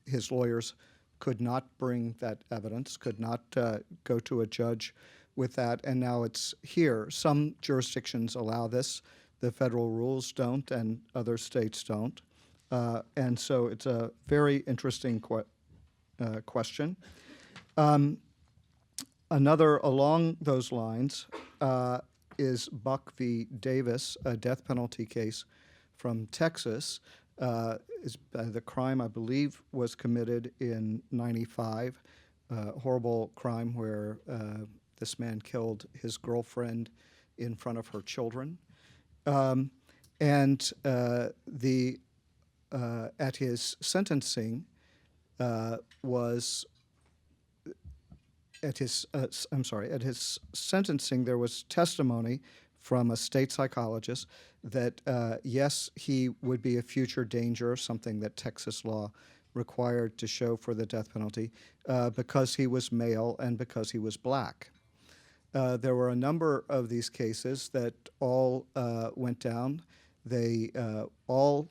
Speaker 1: his lawyers could not bring that evidence, could not go to a judge with that, and now it's here. Some jurisdictions allow this. The federal rules don't, and other states don't. And so it's a very interesting question. Another along those lines is Buck v. Davis, a death penalty case from Texas. The crime, I believe, was committed in '95, horrible crime where this man killed his girlfriend in front of her children. At his sentencing at his sentencing, there was testimony from a state psychologist that, yes, he would be a future danger, something that Texas law required to show for the death penalty, because he was male and because he was black. There were a number of these cases that all went down. They all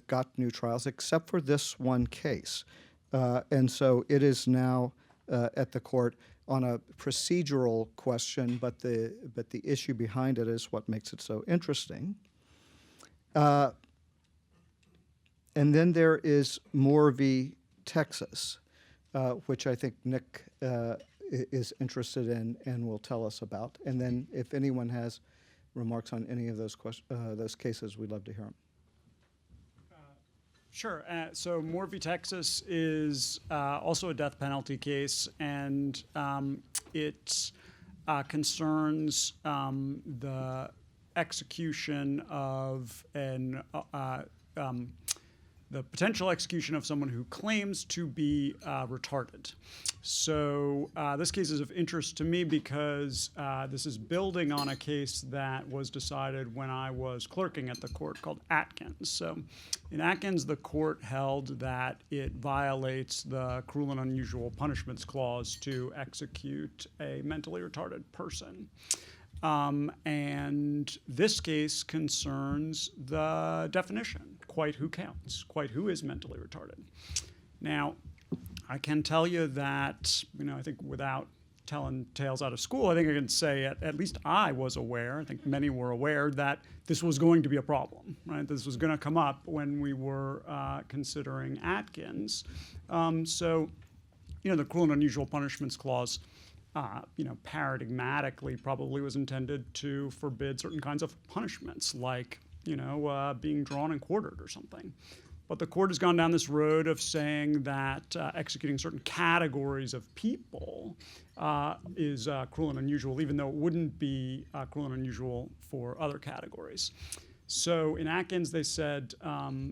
Speaker 1: got new trials except for this one case. And so it is now at the court on a procedural question, but the issue behind it is what makes it so interesting. And then there is Moore v. Texas, which I think Nick is interested in and will tell us about. And then if anyone has remarks on any of those cases, we'd love to hear them.
Speaker 3: Sure. So Moore v. Texas is also a death penalty case, and it concerns the execution of the potential execution of someone who claims to be retarded. So this case is of interest to me because this is building on a case that was decided when I was clerking at the court called Atkins. So in Atkins, the court held that it violates the Cruel and Unusual Punishments Clause to execute a mentally retarded person. And this case concerns the definition, quite who counts, quite who is mentally retarded. Now, I can tell you that, I think without telling tales out of school, I think I can say at least I was aware, I think many were aware, that this was going to be a problem, right? This was going to come up when we were considering Atkins. So, the Cruel and Unusual Punishments Clause paradigmatically probably was intended to forbid certain kinds of punishments, like, being drawn and quartered or something. But the court has gone down this road of saying that executing certain categories of people is cruel and unusual, even though it wouldn't be cruel and unusual for other categories. So in Atkins, they said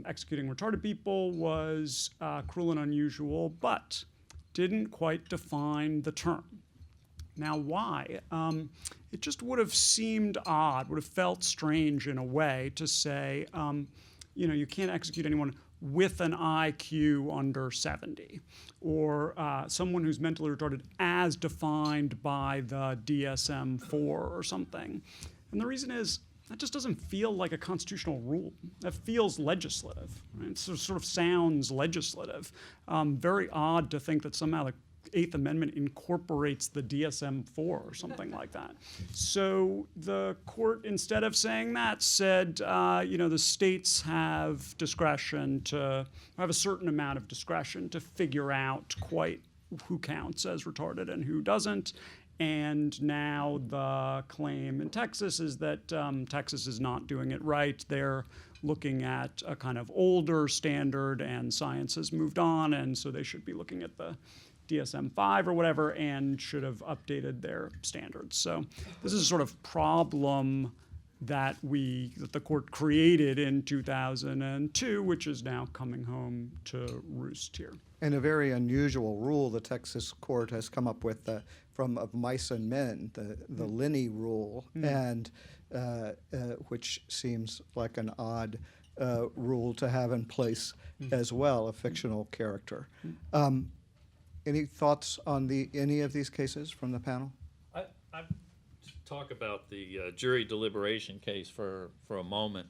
Speaker 3: executing retarded people was cruel and unusual, but didn't quite define the term. Now, why? It just would have seemed odd, would have felt strange in a way to say, you can't execute anyone with an IQ under 70, or someone who's mentally retarded as defined by the DSM-4 or something. And the reason is, that just doesn't feel like a constitutional rule. That feels legislative. Right? It sort of sounds legislative. Very odd to think that somehow the Eighth Amendment incorporates the DSM-4 or something like that. So the court, instead of saying that, said, the states have discretion to have a certain amount of discretion to figure out quite who counts as retarded and who doesn't. And now the claim in Texas is that Texas is not doing it right. They're looking at a kind of older standard, and science has moved on, and so they should be looking at the DSM-5 or whatever, and should have updated their standards. So this is a sort of problem that the court created in 2002, which is now coming home to roost here.
Speaker 1: And a very unusual rule the Texas court has come up with from of mice and men, the Linney rule, and which seems like an odd rule to have in place as well, a fictional character. Any thoughts on any of these cases from the panel?
Speaker 5: talk about the jury deliberation case for a moment.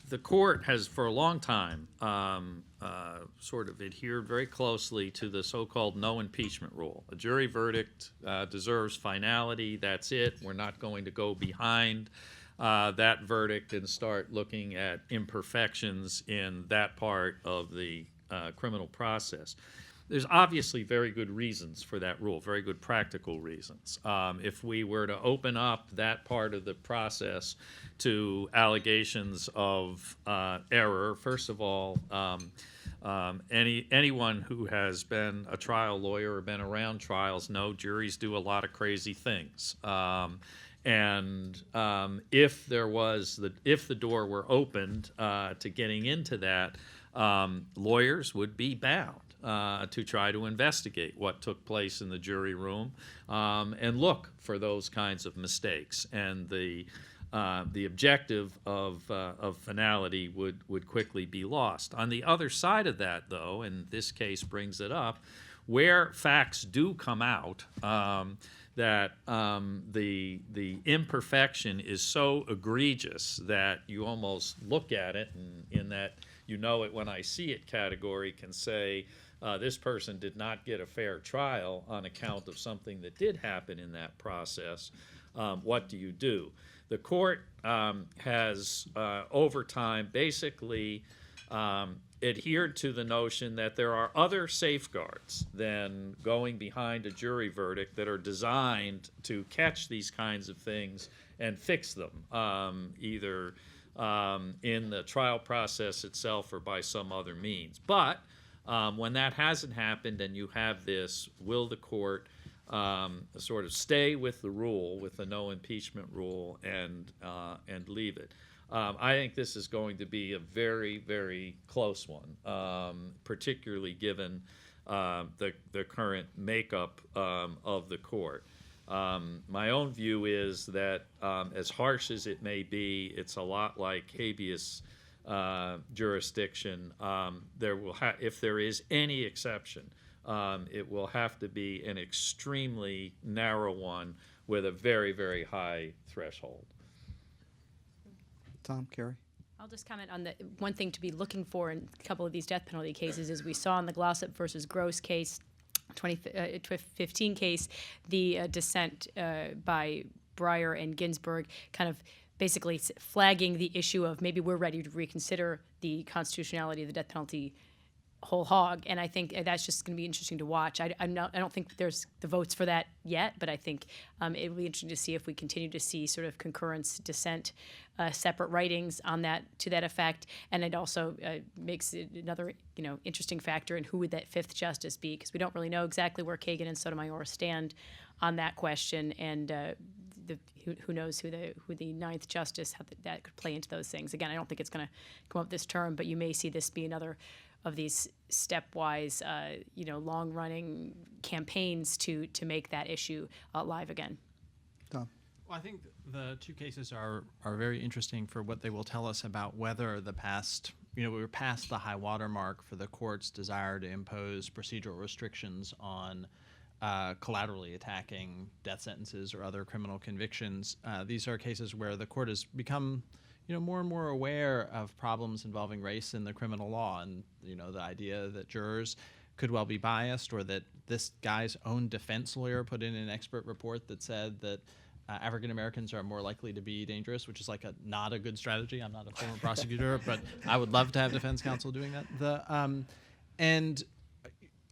Speaker 5: The court has, for a long time, sort of adhered very closely to the so-called no impeachment rule. A jury verdict deserves finality. That's it. We're not going to go behind that verdict and start looking at imperfections in that part of the criminal process. There's obviously very good reasons for that rule, very good practical reasons. If we were to open up that part of the process to allegations of error, first of all, anyone who has been a trial lawyer or been around trials know juries do a lot of crazy things. If the door were opened to getting into that, lawyers would be bound to try to investigate what took place in the jury room and look for those kinds of mistakes. And the objective of finality would quickly be lost. On the other side of that, though, and this case brings it up, where facts do come out that the imperfection is so egregious that you almost look at it and in that you know it when I see it category can say, this person did not get a fair trial on account of something that did happen in that process. What do you do? The court has, over time, basically adhered to the notion that there are other safeguards than going behind a jury verdict that are designed to catch these kinds of things and fix them, either in the trial process itself or by some other means. But when that hasn't happened and you have this, will the court sort of stay with the rule, with the no impeachment rule, and leave it? I think this is going to be a very, very close one, particularly given the current makeup of the court. My own view is that as harsh as it may be, it's a lot like habeas jurisdiction. If there is any exception, it will have to be an extremely narrow one with a very, very high threshold.
Speaker 1: Tom, Carrie?
Speaker 2: I'll just comment on the one thing to be looking for in a couple of these death penalty cases is we saw in the Glossop versus Gross case, 2015 case, the dissent by Breyer and Ginsburg kind of basically flagging the issue of maybe we're ready to reconsider the constitutionality of the death penalty whole hog, and I think that's just going to be interesting to watch. I don't think there's the votes for that yet, but I think it will be interesting to see if we continue to see sort of concurrence, dissent, separate writings on that to that effect, and it also makes it another interesting factor in who would that fifth justice be, because we don't really know exactly where Kagan and Sotomayor stand on that question, and who knows who the ninth justice, how that could play into those things. Again, I don't think it's going to come up this term, but you may see this be another of these stepwise, long-running campaigns to make that issue live again.
Speaker 1: Tom?
Speaker 4: Well, I think the two cases are very interesting for what they will tell us about whether the past, we were past the high water mark for the court's desire to impose procedural restrictions on collaterally attacking death sentences or other criminal convictions. These are cases where the court has become more and more aware of problems involving race in the criminal law, and the idea that jurors could well be biased, or that this guy's own defense lawyer put in an expert report that said that African Americans are more likely to be dangerous, which is not a good strategy. I'm not a former prosecutor, but I would love to have defense counsel doing that. And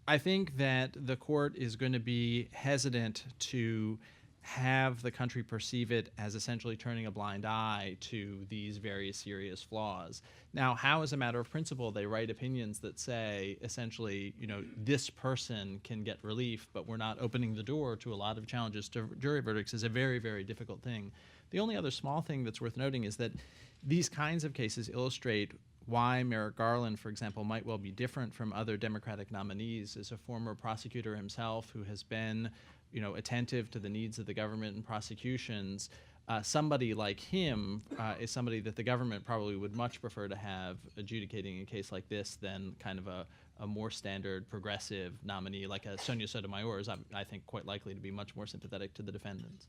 Speaker 4: I think that the court is going to be hesitant to have the country perceive it as essentially turning a blind eye to these very serious flaws. Now, how, as a matter of principle, they write opinions that say, essentially, this person can get relief, but we're not opening the door to a lot of challenges to jury verdicts, is a very, very difficult thing. The only other small thing that's worth noting is that these kinds of cases illustrate why Merrick Garland, for example, might well be different from other Democratic nominees. As a former prosecutor himself who has been attentive to the needs of the government and prosecutions, somebody like him is somebody that the government probably would much prefer to have adjudicating a case like this than kind of a more standard progressive nominee like a Sonia Sotomayor is, I think, quite likely to be much more sympathetic to the defendants.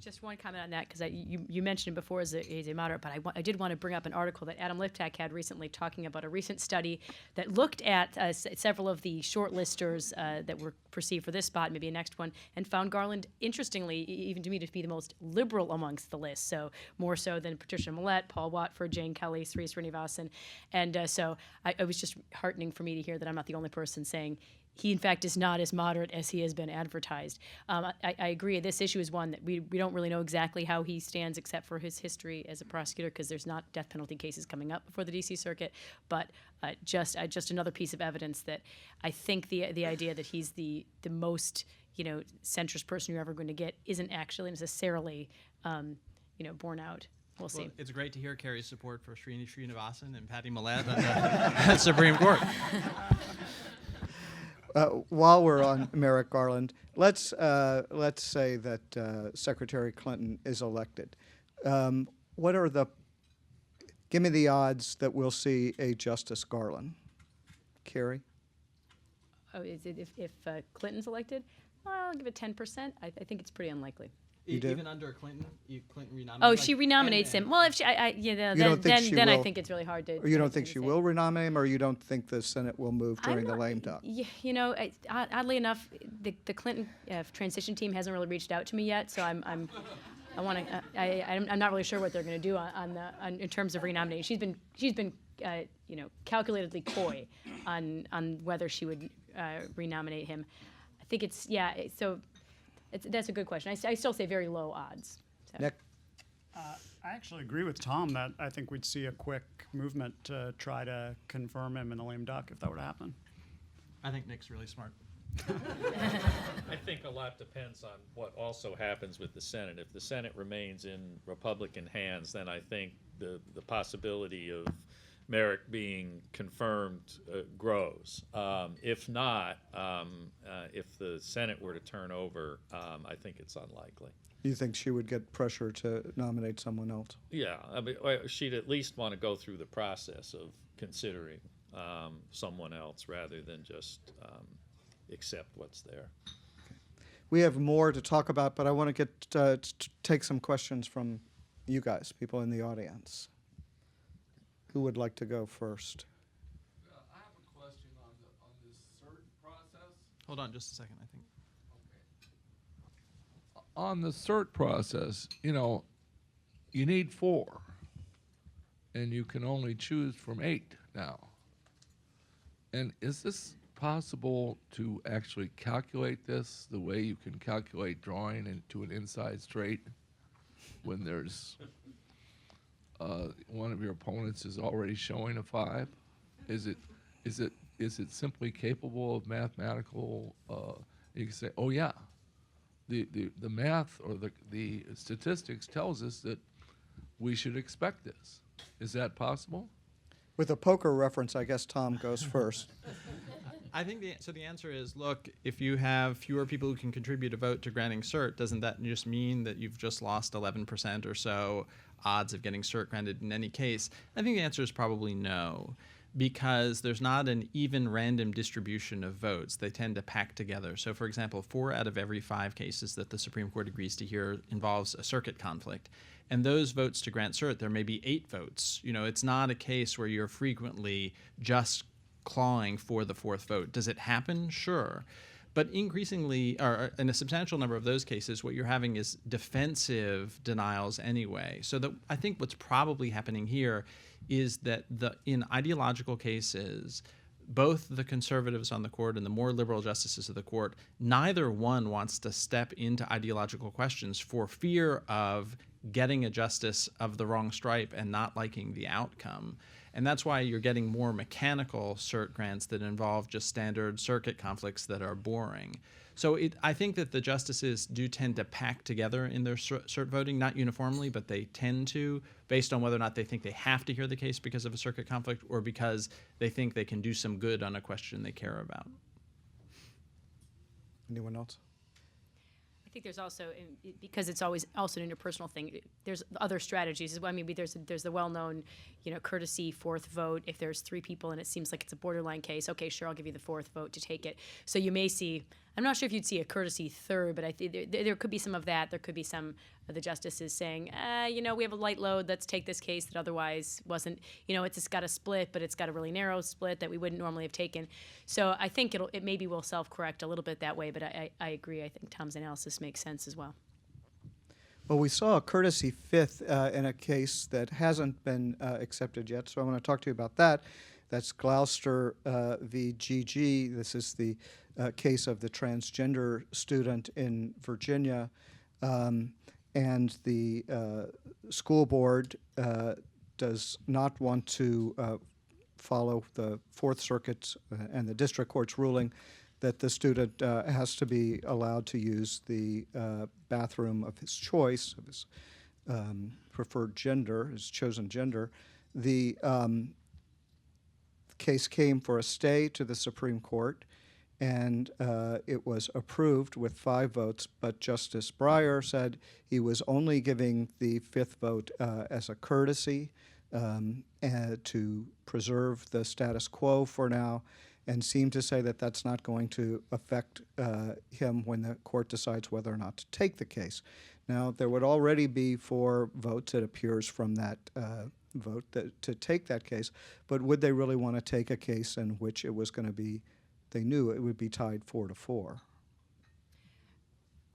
Speaker 2: Just one comment on that, because you mentioned it before as a moderate, but I did want to bring up an article that Adam Liptak had recently talking about a recent study that looked at several of the shortlisters that were perceived for this spot, maybe a next one, and found Garland, interestingly, even to me, to be the most liberal amongst the list, so more so than Patricia Millett, Paul Watford, Jane Kelly, Sri Srinivasan. And so it was just heartening for me to hear that I'm not the only person saying he, in fact, is not as moderate as he has been advertised. I agree. This issue is one that we don't really know exactly how he stands, except for his history as a prosecutor, because there's not death penalty cases coming up before the D.C. Circuit. But just another piece of evidence that I think the idea that he's the most centrist person you're ever going to get isn't actually necessarily borne out. We'll see.
Speaker 4: Well, it's great to hear Carrie's support for Sri Srinivasan and Patty Millett on the Supreme Court.
Speaker 1: While we're on Merrick Garland, let's say that Secretary Clinton is elected. Give me the odds that we'll see a Justice Garland. Carrie?
Speaker 2: Oh, is it if Clinton's elected? Well, I'll give it 10%. I think it's pretty unlikely.
Speaker 1: You do?
Speaker 4: Even under Clinton, Clinton renominates.
Speaker 2: Oh, she renominates him. Well, if she, then I think it's really hard to.
Speaker 1: Or you don't think she will renominate him, or you don't think the Senate will move during the
Speaker 2: not-
Speaker 1: lame duck?
Speaker 2: Oddly enough, the Clinton transition team hasn't really reached out to me yet, so I'm not really sure what they're going to do in terms of renominating. She's been calculatedly coy on whether she would renominate him. I think that's a good question. I still say very low odds. So.
Speaker 1: Nick?
Speaker 3: I actually agree with Tom that I think we'd see a quick movement to try to confirm him in the lame duck if that were to happen.
Speaker 4: I think Nick's really smart.
Speaker 5: I think a lot depends on what also happens with the Senate. If the Senate remains in Republican hands, then I think the possibility of Merrick being confirmed grows. If not, if the Senate were to turn over, I think it's unlikely.
Speaker 1: You think she would get pressure to nominate someone else?
Speaker 5: Yeah, I mean, she'd at least want to go through the process of considering someone else rather than just accept what's there.
Speaker 1: We have more to talk about, but I want to get take some questions from you guys, people in the audience. Who would like to go first?
Speaker 6: I have a question on this cert process.
Speaker 4: Hold on just a second, I think.
Speaker 6: Okay. On the cert process, you need 4, and you can only choose from 8 now. And is this possible to actually calculate this the way you can calculate drawing into an inside straight when there's one of your opponents is already showing a 5? Is it simply capable of mathematical? You can say, oh yeah, the math or the statistics tells us that we should expect this. Is that possible?
Speaker 1: With a poker reference, I guess Tom goes first.
Speaker 4: I think the answer is, look, if you have fewer people who can contribute a vote to granting cert, doesn't that just mean that you've just lost 11% or so odds of getting cert granted in any case? I think the answer is probably no, because there's not an even random distribution of votes. They tend to pack together. So, for example, 4 out of every 5 cases that the Supreme Court agrees to hear involves a circuit conflict. And those votes to grant cert, there may be 8 votes. It's not a case where you're frequently just clawing for the 4th vote. Does it happen? Sure. But increasingly, or in a substantial number of those cases, what you're having is defensive denials anyway. So I think what's probably happening here is that in ideological cases, both the conservatives on the court and the more liberal justices of the court, neither one wants to step into ideological questions for fear of getting a justice of the wrong stripe and not liking the outcome. And that's why you're getting more mechanical cert grants that involve just standard circuit conflicts that are boring. So I think that the justices do tend to pack together in their cert voting, not uniformly, but they tend to, based on whether or not they think they have to hear the case because of a circuit conflict or because they think they can do some good on a question they care about.
Speaker 1: Anyone else?
Speaker 2: think there's also, because it's always also an interpersonal thing, there's other strategies as well. I mean, there's the well-known, courtesy fourth vote. If there's three people and it seems like it's a borderline case, okay, sure, I'll give you the fourth vote to take it. So you may see, I'm not sure if you'd see a courtesy third, but I think there could be some of that. There could be some of the justices saying, we have a light load, let's take this case that otherwise wasn't, it's got a split, but it's got a really narrow split that we wouldn't normally have taken. So I think it maybe will self-correct a little bit that way, but I agree. I think Tom's analysis makes sense as well.
Speaker 1: Well, we saw a courtesy fifth in a case that hasn't been accepted yet, so I want to talk to you about that. That's Gloucester v. GG. This is the case of the transgender student in Virginia, and the school board does not want to follow the Fourth Circuit and the district court's ruling that the student has to be allowed to use the bathroom of his choice, of his preferred gender, his chosen gender. The case came for a stay to the Supreme Court, and it was approved with 5 votes, but Justice Breyer said he was only giving the 5th vote as a courtesy to preserve the status quo for now, and seemed to say that that's not going to affect him when the court decides whether or not to take the case. Now, there would already be 4 votes, it appears, from that vote to take that case, but would they really want to take a case in which it was going to be, they knew it would be tied 4-4?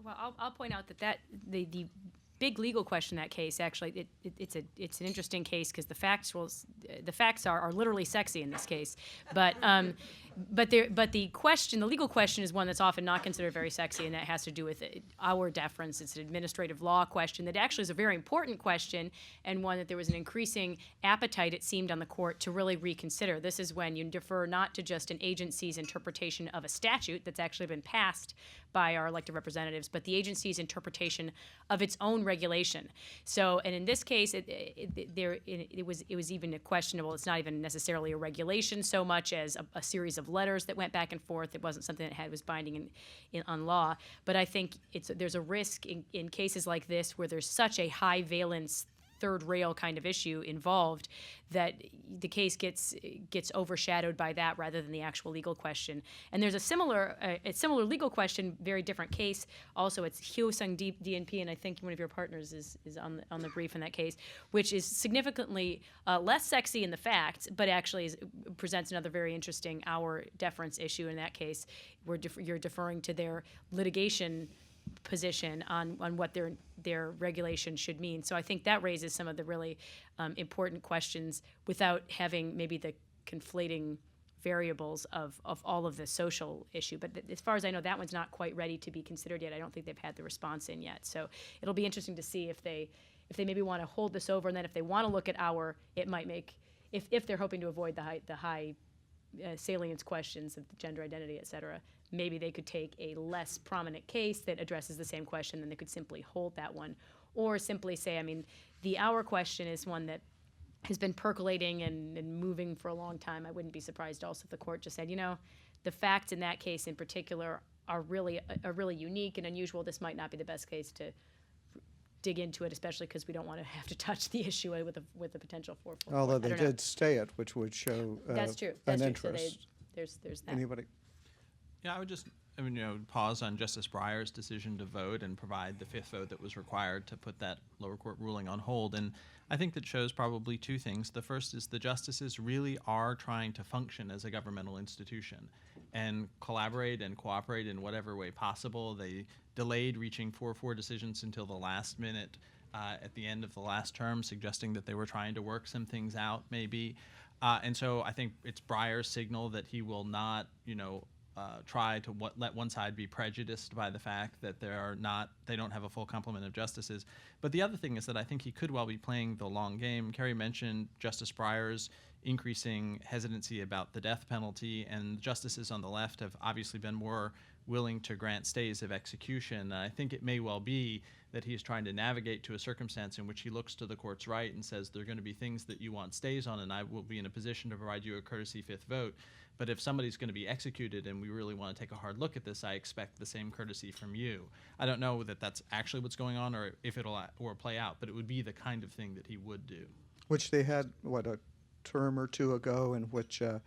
Speaker 2: Well, I'll point out that the big legal question in that case, actually, it's an interesting case because the facts are literally sexy in this case, but the legal question is one that's often not considered very sexy, and that has to do with our deference. It's an administrative law question that actually is a very important question, and one that there was an increasing appetite, it seemed, on the court to really reconsider. This is when you defer not to just an agency's interpretation of a statute that's actually been passed by our elected representatives, but the agency's interpretation of its own regulation. So, and in this case, it was even questionable. It's not even necessarily a regulation so much as a series of letters that went back and forth. It wasn't something that was binding on law. But I think there's a risk in cases like this where there's such a high valence third rail kind of issue involved that the case gets overshadowed by that rather than the actual legal question. And there's a similar legal question, very different case. Also, it's Hyosung DNP, and I think one of your partners is on the brief in that case, which is significantly less sexy in the facts, but actually presents another very interesting our deference issue in that case, where you're deferring to their litigation position on what their regulation should mean. So I think that raises some of the really important questions without having maybe the conflating variables of all of the social issue. But as far as I know, that one's not quite ready to be considered yet. I don't think they've had the response in yet. So it'll be interesting to see if they maybe want to hold this over, and then if they want to look at it might make, if they're hoping to avoid the high salience questions of gender identity, et cetera, maybe they could take a less prominent case that addresses the same question, then they could simply hold that one. Or simply say, the our question is one that has been percolating and moving for a long time. I wouldn't be surprised also if the court just said, the facts in that case in particular are really unique and unusual. This might not be the best case to dig into it, especially because we don't want to have to touch the issue with a potential 4-4.
Speaker 1: Although they did stay it, which would show
Speaker 2: that's true.
Speaker 1: an
Speaker 2: That's true.
Speaker 1: interest.
Speaker 2: So there's that.
Speaker 1: Anybody?
Speaker 4: Yeah, I would just pause on Justice Breyer's decision to vote and provide the 5th vote that was required to put that lower court ruling on hold. And I think that shows probably 2 things. The first is the justices really are trying to function as a governmental institution and collaborate and cooperate in whatever way possible. They delayed reaching 4-4 decisions until the last minute at the end of the last term, suggesting that they were trying to work some things out maybe. And so I think it's Breyer's signal that he will not, try to let one side be prejudiced by the fact that they don't have a full complement of justices. But the other thing is that I think he could well be playing the long game. Carrie mentioned Justice Breyer's increasing hesitancy about the death penalty, and justices on the left have obviously been more willing to grant stays of execution. I think it may well be that he's trying to navigate to a circumstance in which he looks to the court's right and says there are going to be things that you want stays on, and I will be in a position to provide you a courtesy 5th vote. But if somebody's going to be executed and we really want to take a hard look at this, I expect the same courtesy from you. I don't know that that's actually what's going on or if it'll or play out, but it would be the kind of thing that he would do.
Speaker 1: Which they had, what, a term or two ago in which a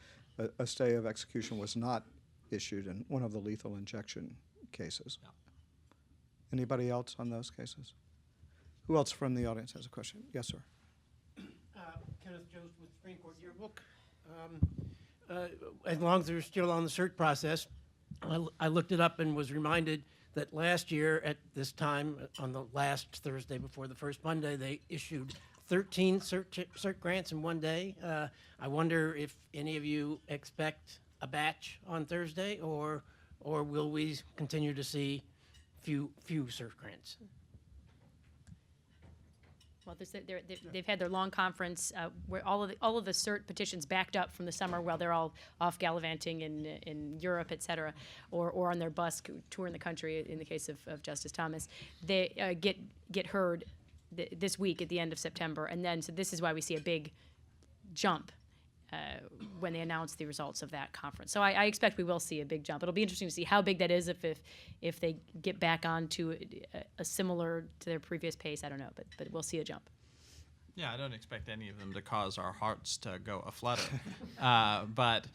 Speaker 1: stay of execution was not issued in one of the lethal injection cases.
Speaker 4: Yeah.
Speaker 1: Anybody else on those cases? Who else from the audience has a question? Yes, sir.
Speaker 7: Kenneth Jones with Supreme Court Yearbook. As long as they're still on the cert process, I looked it up and was reminded that last year at this time, on the last Thursday before the first Monday, they issued 13 cert grants in one day. I wonder if any of you expect a batch on Thursday, or will we continue to see few cert grants?
Speaker 2: Well, they've had their long conference where all of the cert petitions backed up from the summer while they're all off gallivanting in Europe, et cetera, or on their bus touring the country. In the case of Justice Thomas, they get heard this week at the end of September, and then so this is why we see a big jump when they announce the results of that conference. So I expect we will see a big jump. It'll be interesting to see how big that is if they get back on to a similar to their previous pace. I don't know, but we'll see a jump.
Speaker 4: Yeah, I don't expect any of them to cause our hearts to go aflutter. But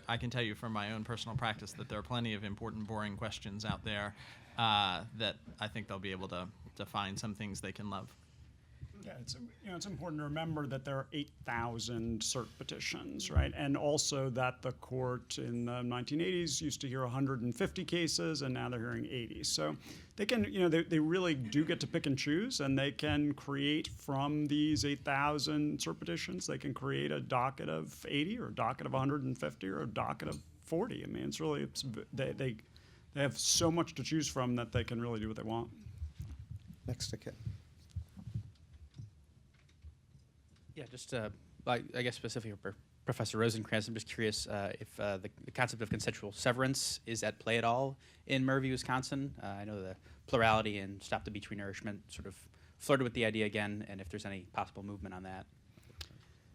Speaker 4: I can tell you from my own personal practice that there are plenty of important, boring questions out there that I think they'll be able to find some things they can love.
Speaker 3: Yeah, it's important to remember that there are 8,000 cert petitions, right? And also that the court in the 1980s used to hear 150 cases, and now they're hearing 80. So they can, they really do get to pick and choose, and they can create from these 8,000 cert petitions, they can create a docket of 80 or a docket of 150 or a docket of 40. I mean, they have so much to choose from that they can really do what they want.
Speaker 1: Next to Kit.
Speaker 8: Yeah, just I guess specifically for Professor Rosenkranz, I'm just curious if the concept of consensual severance is at play at all in Murphy, Wisconsin. I know the plurality and stop the beach renourishment sort of flirted with the idea again, and if there's any possible movement on that.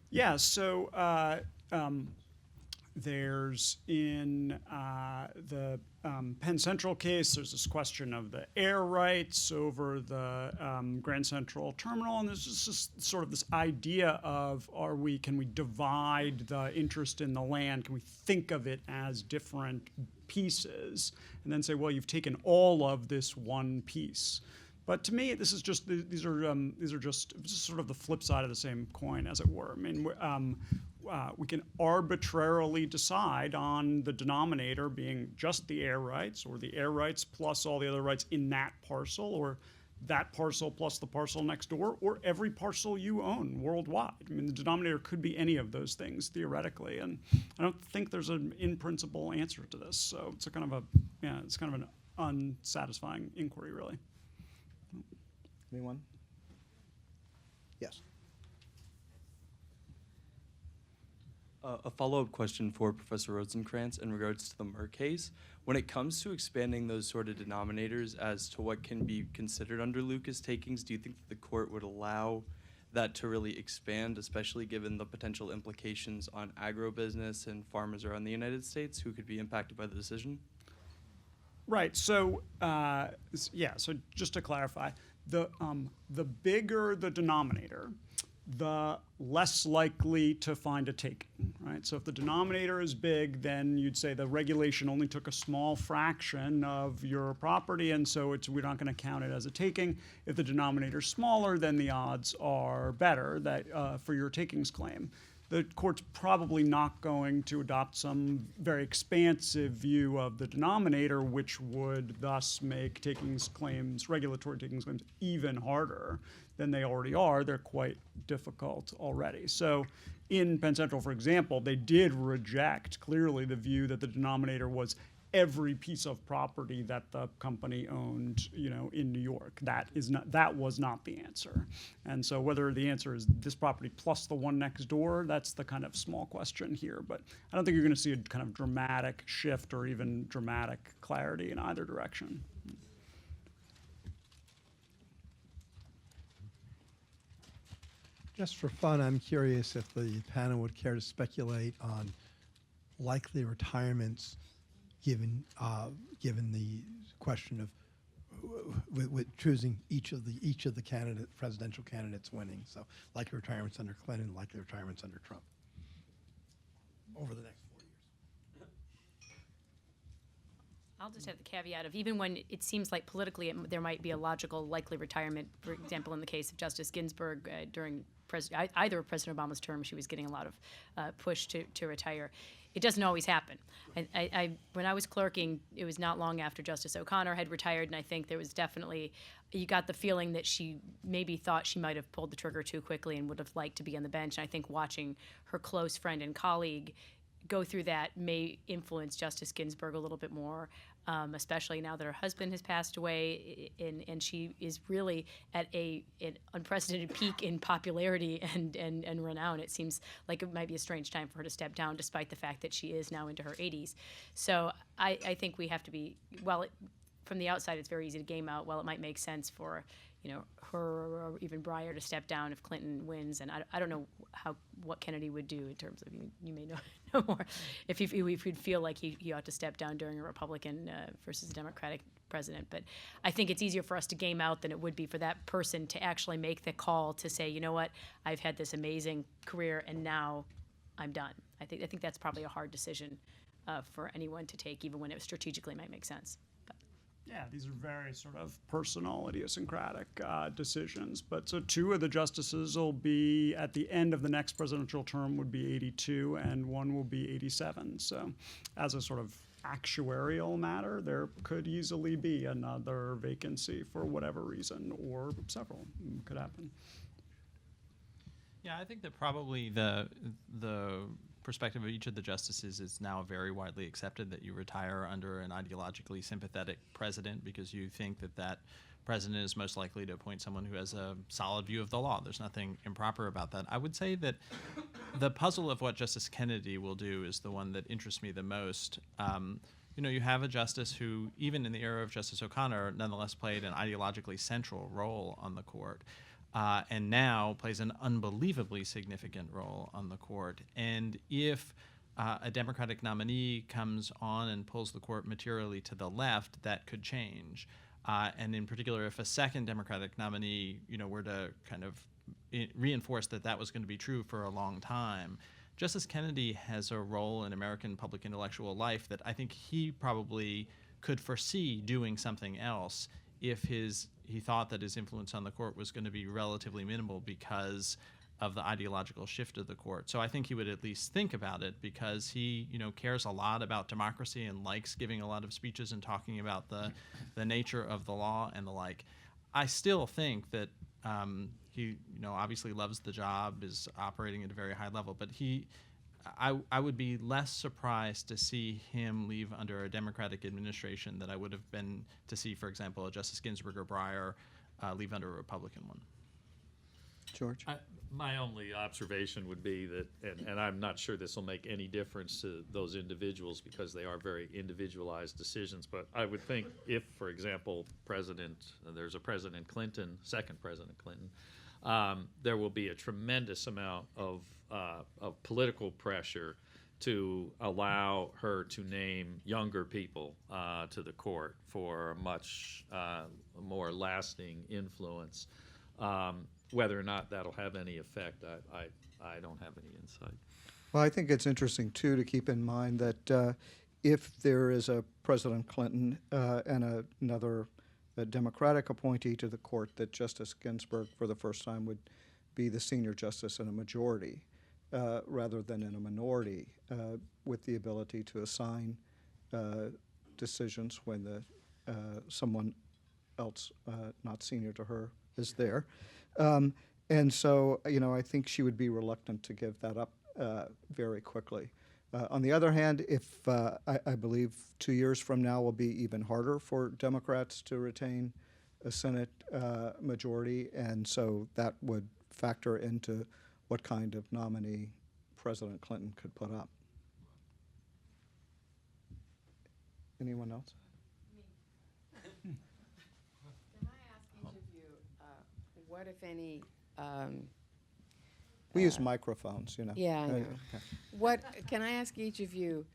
Speaker 3: Yeah, so there's in the Penn Central case, there's this question of the air rights over the Grand Central Terminal, and there's just sort of this idea of can we divide the interest in the land? Can we think of it as different pieces, and then say, well, you've taken all of this one piece. But to me, this is just these are just sort of the flip side of the same coin, as it were. I mean, we can arbitrarily decide on the denominator being just the air rights, or the air rights plus all the other rights in that parcel, or that parcel plus the parcel next door, or every parcel you own worldwide. I mean, the denominator could be any of those things theoretically, and I don't think there's an in-principle answer to this. So it's kind of an unsatisfying inquiry, really.
Speaker 1: Anyone? Yes.
Speaker 9: A follow-up question for Professor Rosenkranz in regards to the Murr case. When it comes to expanding those sort of denominators as to what can be considered under Lucas takings, do you think that the court would allow that to really expand, especially given the potential implications on agribusiness and farmers around the United States who could be impacted by the decision?
Speaker 3: Right. So, so just to clarify, the bigger the denominator, the less likely to find a taking, right? So if the denominator is big, then you'd say the regulation only took a small fraction of your property, and so we're not going to count it as a taking. If the denominator is smaller, then the odds are better that for your takings claim. The court's probably not going to adopt some very expansive view of the denominator, which would thus make takings claims, regulatory takings claims, even harder than they already are. They're quite difficult already. So in Penn Central, for example, they did reject clearly the view that the denominator was every piece of property that the company owned, in New That was not the answer. And so whether the answer is this property plus the one next door, that's the kind of small question here. But I don't think you're going to see a kind of dramatic shift or even dramatic clarity in either direction.
Speaker 10: Just for fun, I'm curious if the panel would care to speculate on likely retirements, given the question of with choosing each of the presidential candidates winning. So likely retirements under Clinton, likely retirements under Trump over the next 4 years.
Speaker 2: I'll just have the caveat of even when it seems like politically there might be a logical likely retirement, for example, in the case of Justice Ginsburg during either of President Obama's term, she was getting a lot of push to retire. It doesn't always happen. When I was clerking, it was not long after Justice O'Connor had retired, and I think there was definitely, you got the feeling that she maybe thought she might have pulled the trigger too quickly and would have liked to be on the bench. And I think watching her close friend and colleague go through that may influence Justice Ginsburg a little bit more, especially now that her husband has passed away, and she is really at an unprecedented peak in popularity and renown. It seems like it might be a strange time for her to step down, despite the fact that she is now into her 80s. So I think we have to be, from the outside it's very easy to game out, it might make sense for her or even Breyer to step down if Clinton wins, and I don't know what Kennedy would do in terms of, you may know more, if he'd feel like he ought to step down during a Republican versus a Democratic president. But I think it's easier for us to game out than it would be for that person to actually make the call to say, you know what, I've had this amazing career and now I'm done. I think that's probably a hard decision for anyone to take, even when it strategically might make sense.
Speaker 3: Yeah, these are very sort of personal, idiosyncratic decisions. But so 2 of the justices will be, at the end of the next presidential term, would be 82, and 1 will be 87. So as a sort of actuarial matter, there could easily be another vacancy for whatever reason, or several could happen.
Speaker 4: Yeah, I think that probably the perspective of each of the justices is now very widely accepted, that you retire under an ideologically sympathetic president because you think that president is most likely to appoint someone who has a solid view of the law. There's nothing improper about that. I would say that the puzzle of what Justice Kennedy will do is the one that interests me the most. You have a justice who, even in the era of Justice O'Connor, nonetheless played an ideologically central role on the court. And now plays an unbelievably significant role on the court. And if a Democratic nominee comes on and pulls the court materially to the left, that could change. And in particular, if a second Democratic nominee, were to kind of reinforce that was going to be true for a long time, Justice Kennedy has a role in American public intellectual life that I think he probably could foresee doing something else if he thought that his influence on the court was going to be relatively minimal because of the ideological shift of the court. So I think he would at least think about it because he, cares a lot about democracy and likes giving a lot of speeches and talking about the nature of the law and the like. I still think that he, obviously loves the job, is operating at a very high level, but I would be less surprised to see him leave under a Democratic administration than I would have been to see, for example, a Justice Ginsburg or Breyer leave under a Republican one.
Speaker 1: George?
Speaker 5: My only observation would be that, and I'm not sure this will make any difference to those individuals because they are very individualized decisions, but I would think if, for example, there's a President Clinton, second President Clinton, there will be a tremendous amount of political pressure to allow her to name younger people to the court for a much more lasting influence. Whether or not that'll have any effect, I don't have any insight.
Speaker 1: Well, I think it's interesting, too, to keep in mind that if there is a President Clinton and another Democratic appointee to the court, that Justice Ginsburg, for the first time, would be the senior justice in a majority rather than in a minority, with the ability to assign decisions when someone else not senior to her is there. And so, I think she would be reluctant to give that up very quickly. On the other hand, if I believe 2 years from now will be even harder for Democrats to retain a Senate majority, and so that would factor into what kind of nominee President Clinton could put up. Anyone else?
Speaker 11: Can I ask each of you, what, if any,
Speaker 1: We use microphones, you know.
Speaker 12: Yeah, I know.
Speaker 1: Okay.
Speaker 12: What can I ask each of you?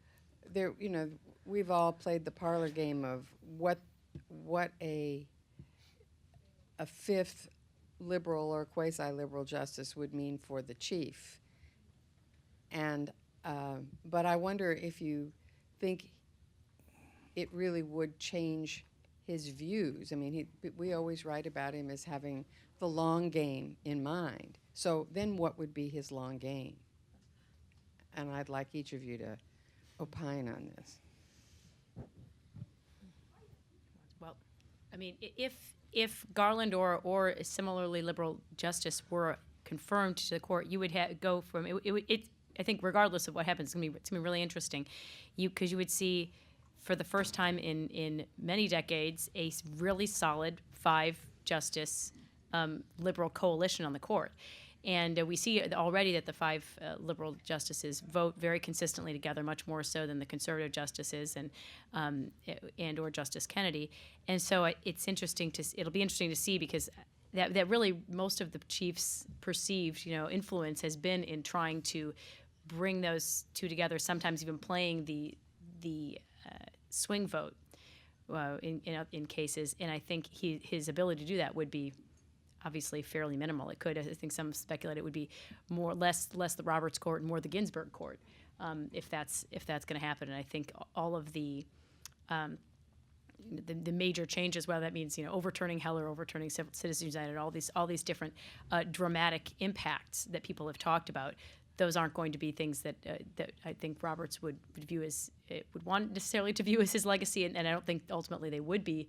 Speaker 12: There, you know, we've all played the parlor game of what a fifth liberal or quasi-liberal justice would mean for the chief. And but I wonder if you think it really would change his views. I mean, we always write about him as having the long game in mind. So then what would be his long game? And I'd like each of you to opine on this.
Speaker 2: Well, I mean, if Garland or a similarly liberal justice were confirmed to the court, you would go from it. I think regardless of what happens, it's gonna be really interesting, because you would see, for the first time in many decades, a really solid 5-justice liberal coalition on the court. And we see already that the 5 liberal justices vote very consistently together, much more so than the conservative justices and or Justice Kennedy. And so it's interesting it'll be interesting to see, because that really most of the chief's perceived influence has been in trying to bring those two together. Sometimes even playing the swing vote in cases, and I think his ability to do that would be obviously fairly minimal. It could, I think some speculate it would be less the Roberts Court and more the Ginsburg Court, if that's going to happen. And I think all of the major changes, whether that means overturning Heller, overturning Citizens United, all these different dramatic impacts that people have talked about, those aren't going to be things that I think Roberts would want necessarily to view as his legacy, and I don't think ultimately they would be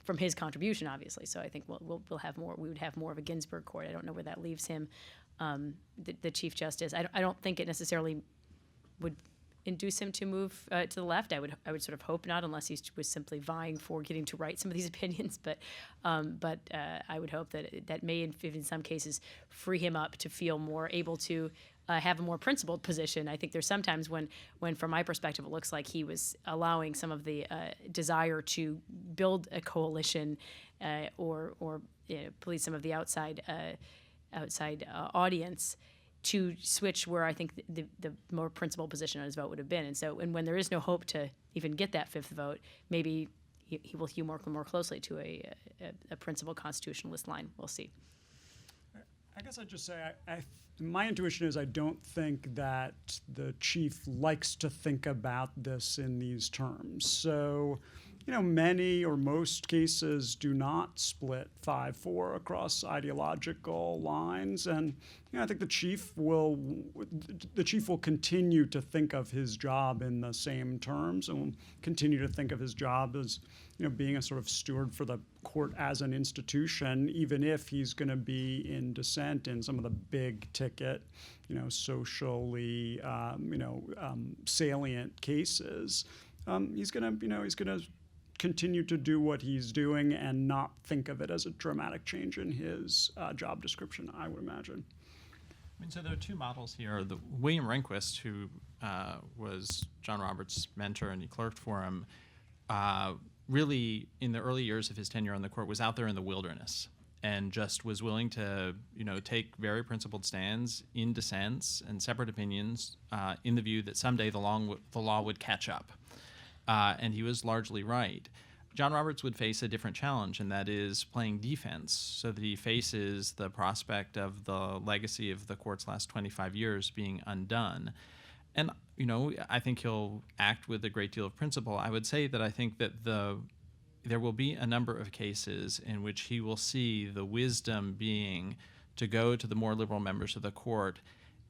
Speaker 2: from his contribution, obviously. So I think we'll have more. We would have more of a Ginsburg court. I don't know where that leaves him, the Chief Justice. I don't think it necessarily would induce him to move to the left. I would sort of hope not, unless he was simply vying for getting to write some of these opinions. But I would hope that may, in some cases, free him up to feel more able to have a more principled position. I think there's sometimes when, from my perspective, it looks like he was allowing some of the desire to build a coalition or please some of the outside audience to switch where I think the more principled position on his vote would have been. And when there is no hope to even get that 5th vote, maybe he will hew more closely to a principled constitutionalist line. We'll see.
Speaker 3: I guess I'd just say my intuition is I don't think that the chief likes to think about this in these terms. So, many or most cases do not split 5-4 across ideological lines, and I think the chief will continue to think of his job in the same terms, and will continue to think of his job as being a sort of steward for the court as an institution, even if he's going to be in dissent in some of the big ticket, socially, salient cases. He's going to continue to do what he's doing and not think of it as a dramatic change in his job description, I would imagine.
Speaker 4: I mean, so there are two models here. William Rehnquist, who was John Roberts' mentor and he clerked for him, really in the early years of his tenure on the court was out there in the wilderness and just was willing to, take very principled stands in dissents and separate opinions in the view that someday the law would catch up. And he was largely right. John Roberts would face a different challenge, and that is playing defense, so that he faces the prospect of the legacy of the court's last 25 years being undone. And, I think he'll act with a great deal of principle. I would say that I think that there will be a number of cases in which he will see the wisdom being to go to the more liberal members of the court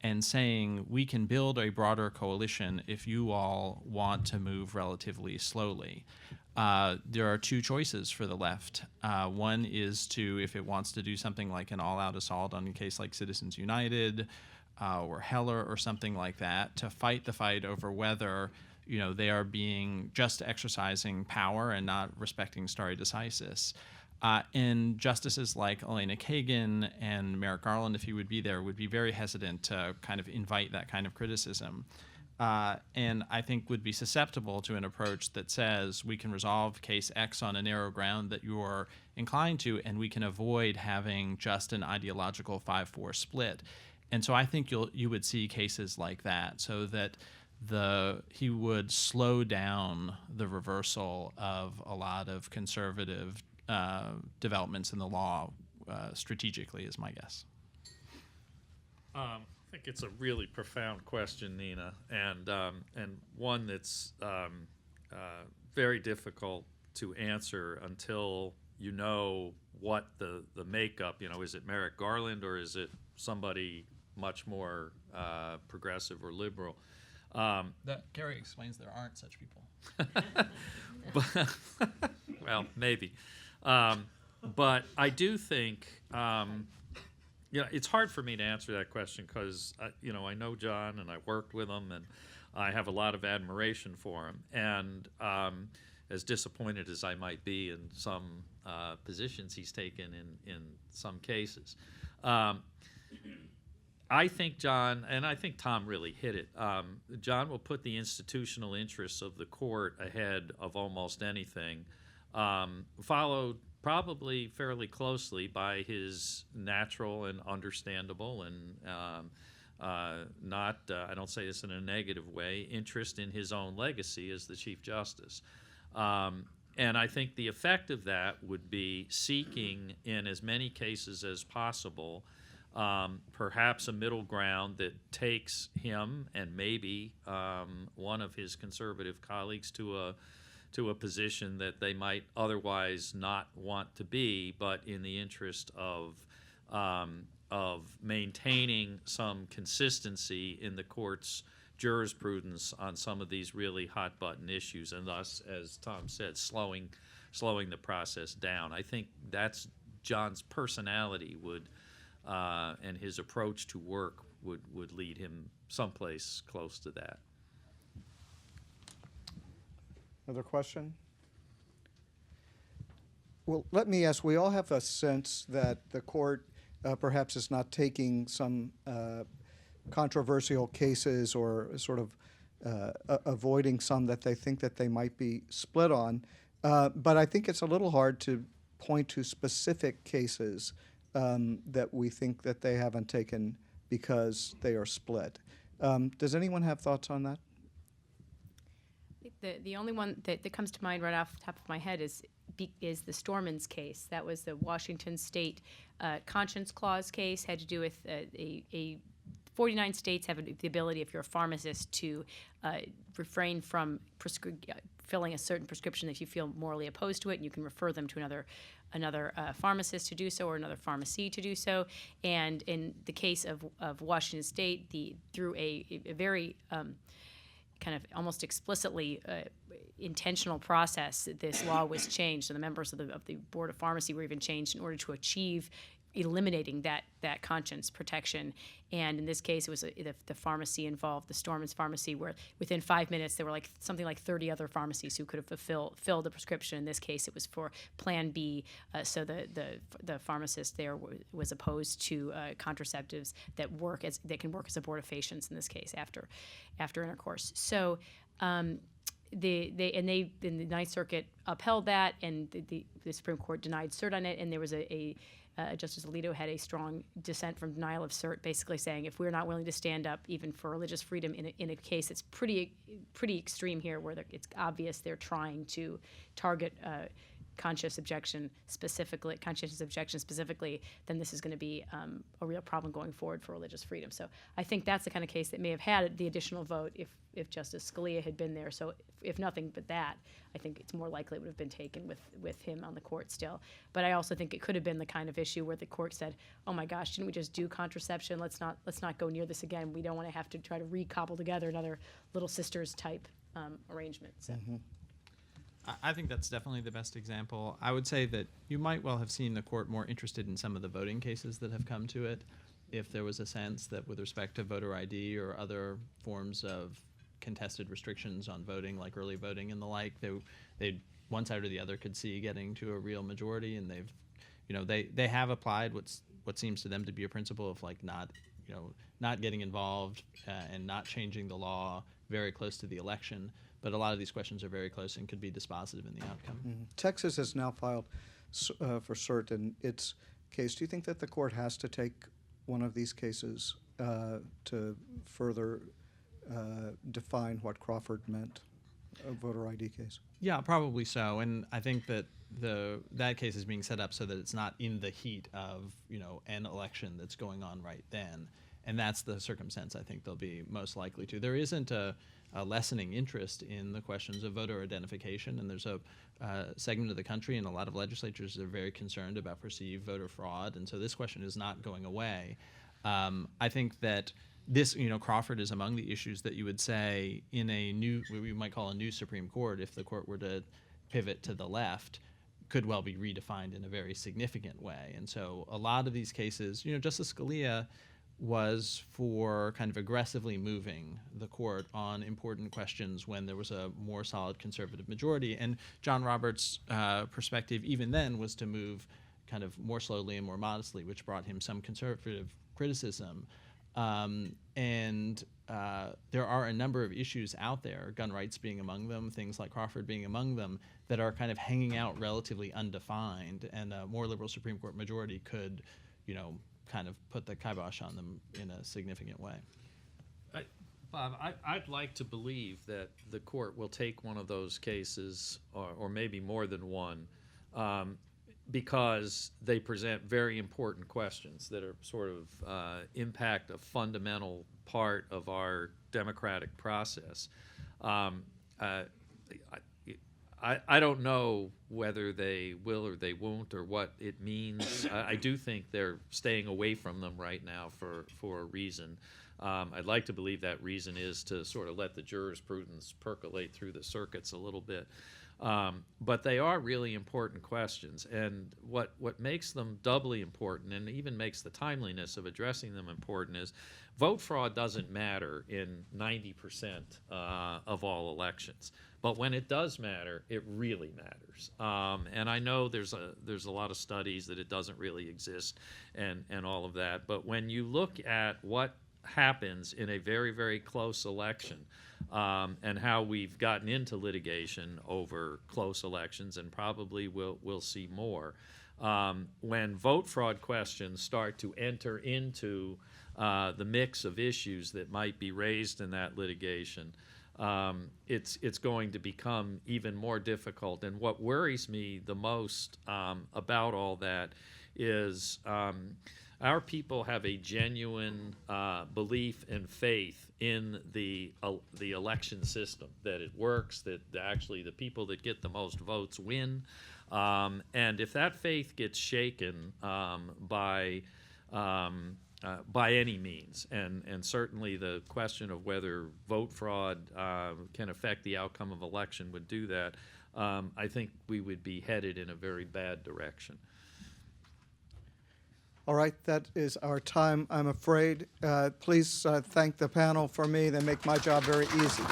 Speaker 4: and saying, we can build a broader coalition if you all want to move relatively slowly. There are two choices for the left. One is to, if it wants to do something like an all-out assault on a case like Citizens United or Heller or something like that, to fight the fight over whether they are being just exercising power and not respecting stare decisis. And justices like Elena Kagan and Merrick Garland, if he would be there, would be very hesitant to kind of invite that kind of criticism. And I think would be susceptible to an approach that says we can resolve case X on a narrow ground that you're inclined to, and we can avoid having just an ideological 5-4 split. And so I think you would see cases like that, so that he would slow down the reversal of a lot of conservative developments in the law strategically, is my guess.
Speaker 5: I think it's a really profound question, Nina, and one that's very difficult to answer until you know what the makeup. Is it Merrick Garland or is it somebody much more progressive or liberal?
Speaker 4: Carrie explains there aren't such people.
Speaker 5: Well, maybe. But I do think, it's hard for me to answer that question because, I know John and I worked with him and I have a lot of admiration for him. And as disappointed as I might be in some positions he's taken in some cases. I think John, and I think Tom really hit it, John will put the institutional interests of the court ahead of almost anything, followed probably fairly closely by his natural and understandable and not, I don't say this in a negative way, interest in his own legacy as the Chief Justice. And I think the effect of that would be seeking in as many cases as possible perhaps a middle ground that takes him and maybe one of his conservative colleagues to a position that they might otherwise not want to be, but in the interest of maintaining some consistency in the court's jurisprudence on some of these really hot-button issues, and thus, as Tom said, slowing the process down. I think that's John's personality and his approach to work would lead him someplace close to that.
Speaker 1: Another question? Well, let me ask, we all have a sense that the court perhaps is not taking some controversial cases or sort of avoiding some that they think that they might be split on. But I think it's a little hard to point to specific cases that we think that they haven't taken because they are split. Does anyone have thoughts on that?
Speaker 2: The only one that comes to mind right off the top of my head is the Stormins case. That was the Washington State Conscience Clause case. Had to do with 49 states have the ability, if you're a pharmacist, to refrain from filling a certain prescription if you feel morally opposed to it, and you can refer them to another pharmacist to do so or another pharmacy to do so. And in the case of Washington State, through a very kind of almost explicitly intentional process, this law was changed, and the members of the Board of Pharmacy were even changed in order to achieve eliminating that conscience protection. And in this case, it was the pharmacy involved, the Stormins pharmacy, where within 5 minutes there were something like 30 other pharmacies who could have filled the prescription. In this case, it was for Plan B. So the pharmacist there was opposed to contraceptives that can work as abortifacients in this case after intercourse. So. The Ninth Circuit upheld that, and the Supreme Court denied cert on it, and there was Justice Alito had a strong dissent from denial of cert, basically saying if we're not willing to stand up even for religious freedom in a case that's pretty extreme here, where it's obvious they're trying to target conscientious objection specifically, then this is going to be a real problem going forward for religious freedom. So I think that's the kind of case that may have had the additional vote if Justice Scalia had been there. So if nothing but that, I think it's more likely it would have been taken with him on the court still. But I also think it could have been the kind of issue where the court said, oh my gosh, didn't we just do contraception? Let's not go near this again. We don't want to have to try to recobble together another Little Sisters type arrangement. So. Mm-hmm.
Speaker 4: I think that's definitely the best example. I would say that you might well have seen the court more interested in some of the voting cases that have come to it, if there was a sense that with respect to voter ID or other forms of contested restrictions on voting, like early voting and the like, they one side or the other could see getting to a real majority, and they have applied what seems to them to be a principle of not getting involved and not changing the law very close to the election. But a lot of these questions are very close and could be dispositive in the outcome. Mm-hmm.
Speaker 1: Texas has now filed for cert in its case. Do you think that the court has to take one of these cases to further define what Crawford meant, a voter ID case.
Speaker 4: Yeah, probably so. And I think that that case is being set up so that it's not in the heat of, an election that's going on right then. And that's the circumstance I think they'll be most likely to. There isn't a lessening interest in the questions of voter identification, and there's a segment of the country and a lot of legislatures that are very concerned about perceived voter fraud, and so this question is not going away. I think that this, Crawford is among the issues that you would say in a new, what we might call a new Supreme Court, if the court were to pivot to the left, could well be redefined in a very significant way. And so a lot of these cases, Justice Scalia was for kind of aggressively moving the court on important questions when there was a more solid conservative majority. And John Roberts' perspective even then was to move kind of more slowly and more modestly, which brought him some conservative criticism. There are a number of issues out there, gun rights being among them, things like Crawford being among them, that are kind of hanging out relatively undefined, and a more liberal Supreme Court majority could, kind of put the kibosh on them in a significant way.
Speaker 5: Bob, I'd like to believe that the court will take one of those cases, or maybe more than one, because they present very important questions that are sort of impact a fundamental part of our democratic process. I don't know whether they will or they won't, or what it means. I do think they're staying away from them right now for a reason. I'd like to believe that reason is to sort of let the jurisprudence percolate through the circuits a little bit. But they are really important questions, and what makes them doubly important, and even makes the timeliness of addressing them important, is vote fraud doesn't matter in 90% of all elections. But when it does matter, it really matters. And I know there's a lot of studies that it doesn't really exist and all of that. But when you look at what happens in a very, very close election, and how we've gotten into litigation over close elections, and probably we'll see more, when vote fraud questions start to enter into the mix of issues that might be raised in that litigation, it's going to become even more difficult. And what worries me the most about all that is our people have a genuine belief and faith in the election system, that it works, that actually the people that get the most votes win. And if that faith gets shaken by any means, and certainly the question of whether vote fraud can affect the outcome of election would do that, I think we would be headed in a very bad direction.
Speaker 1: All right, that is our time, I'm afraid. Please thank the panel for me. They make my job very easy.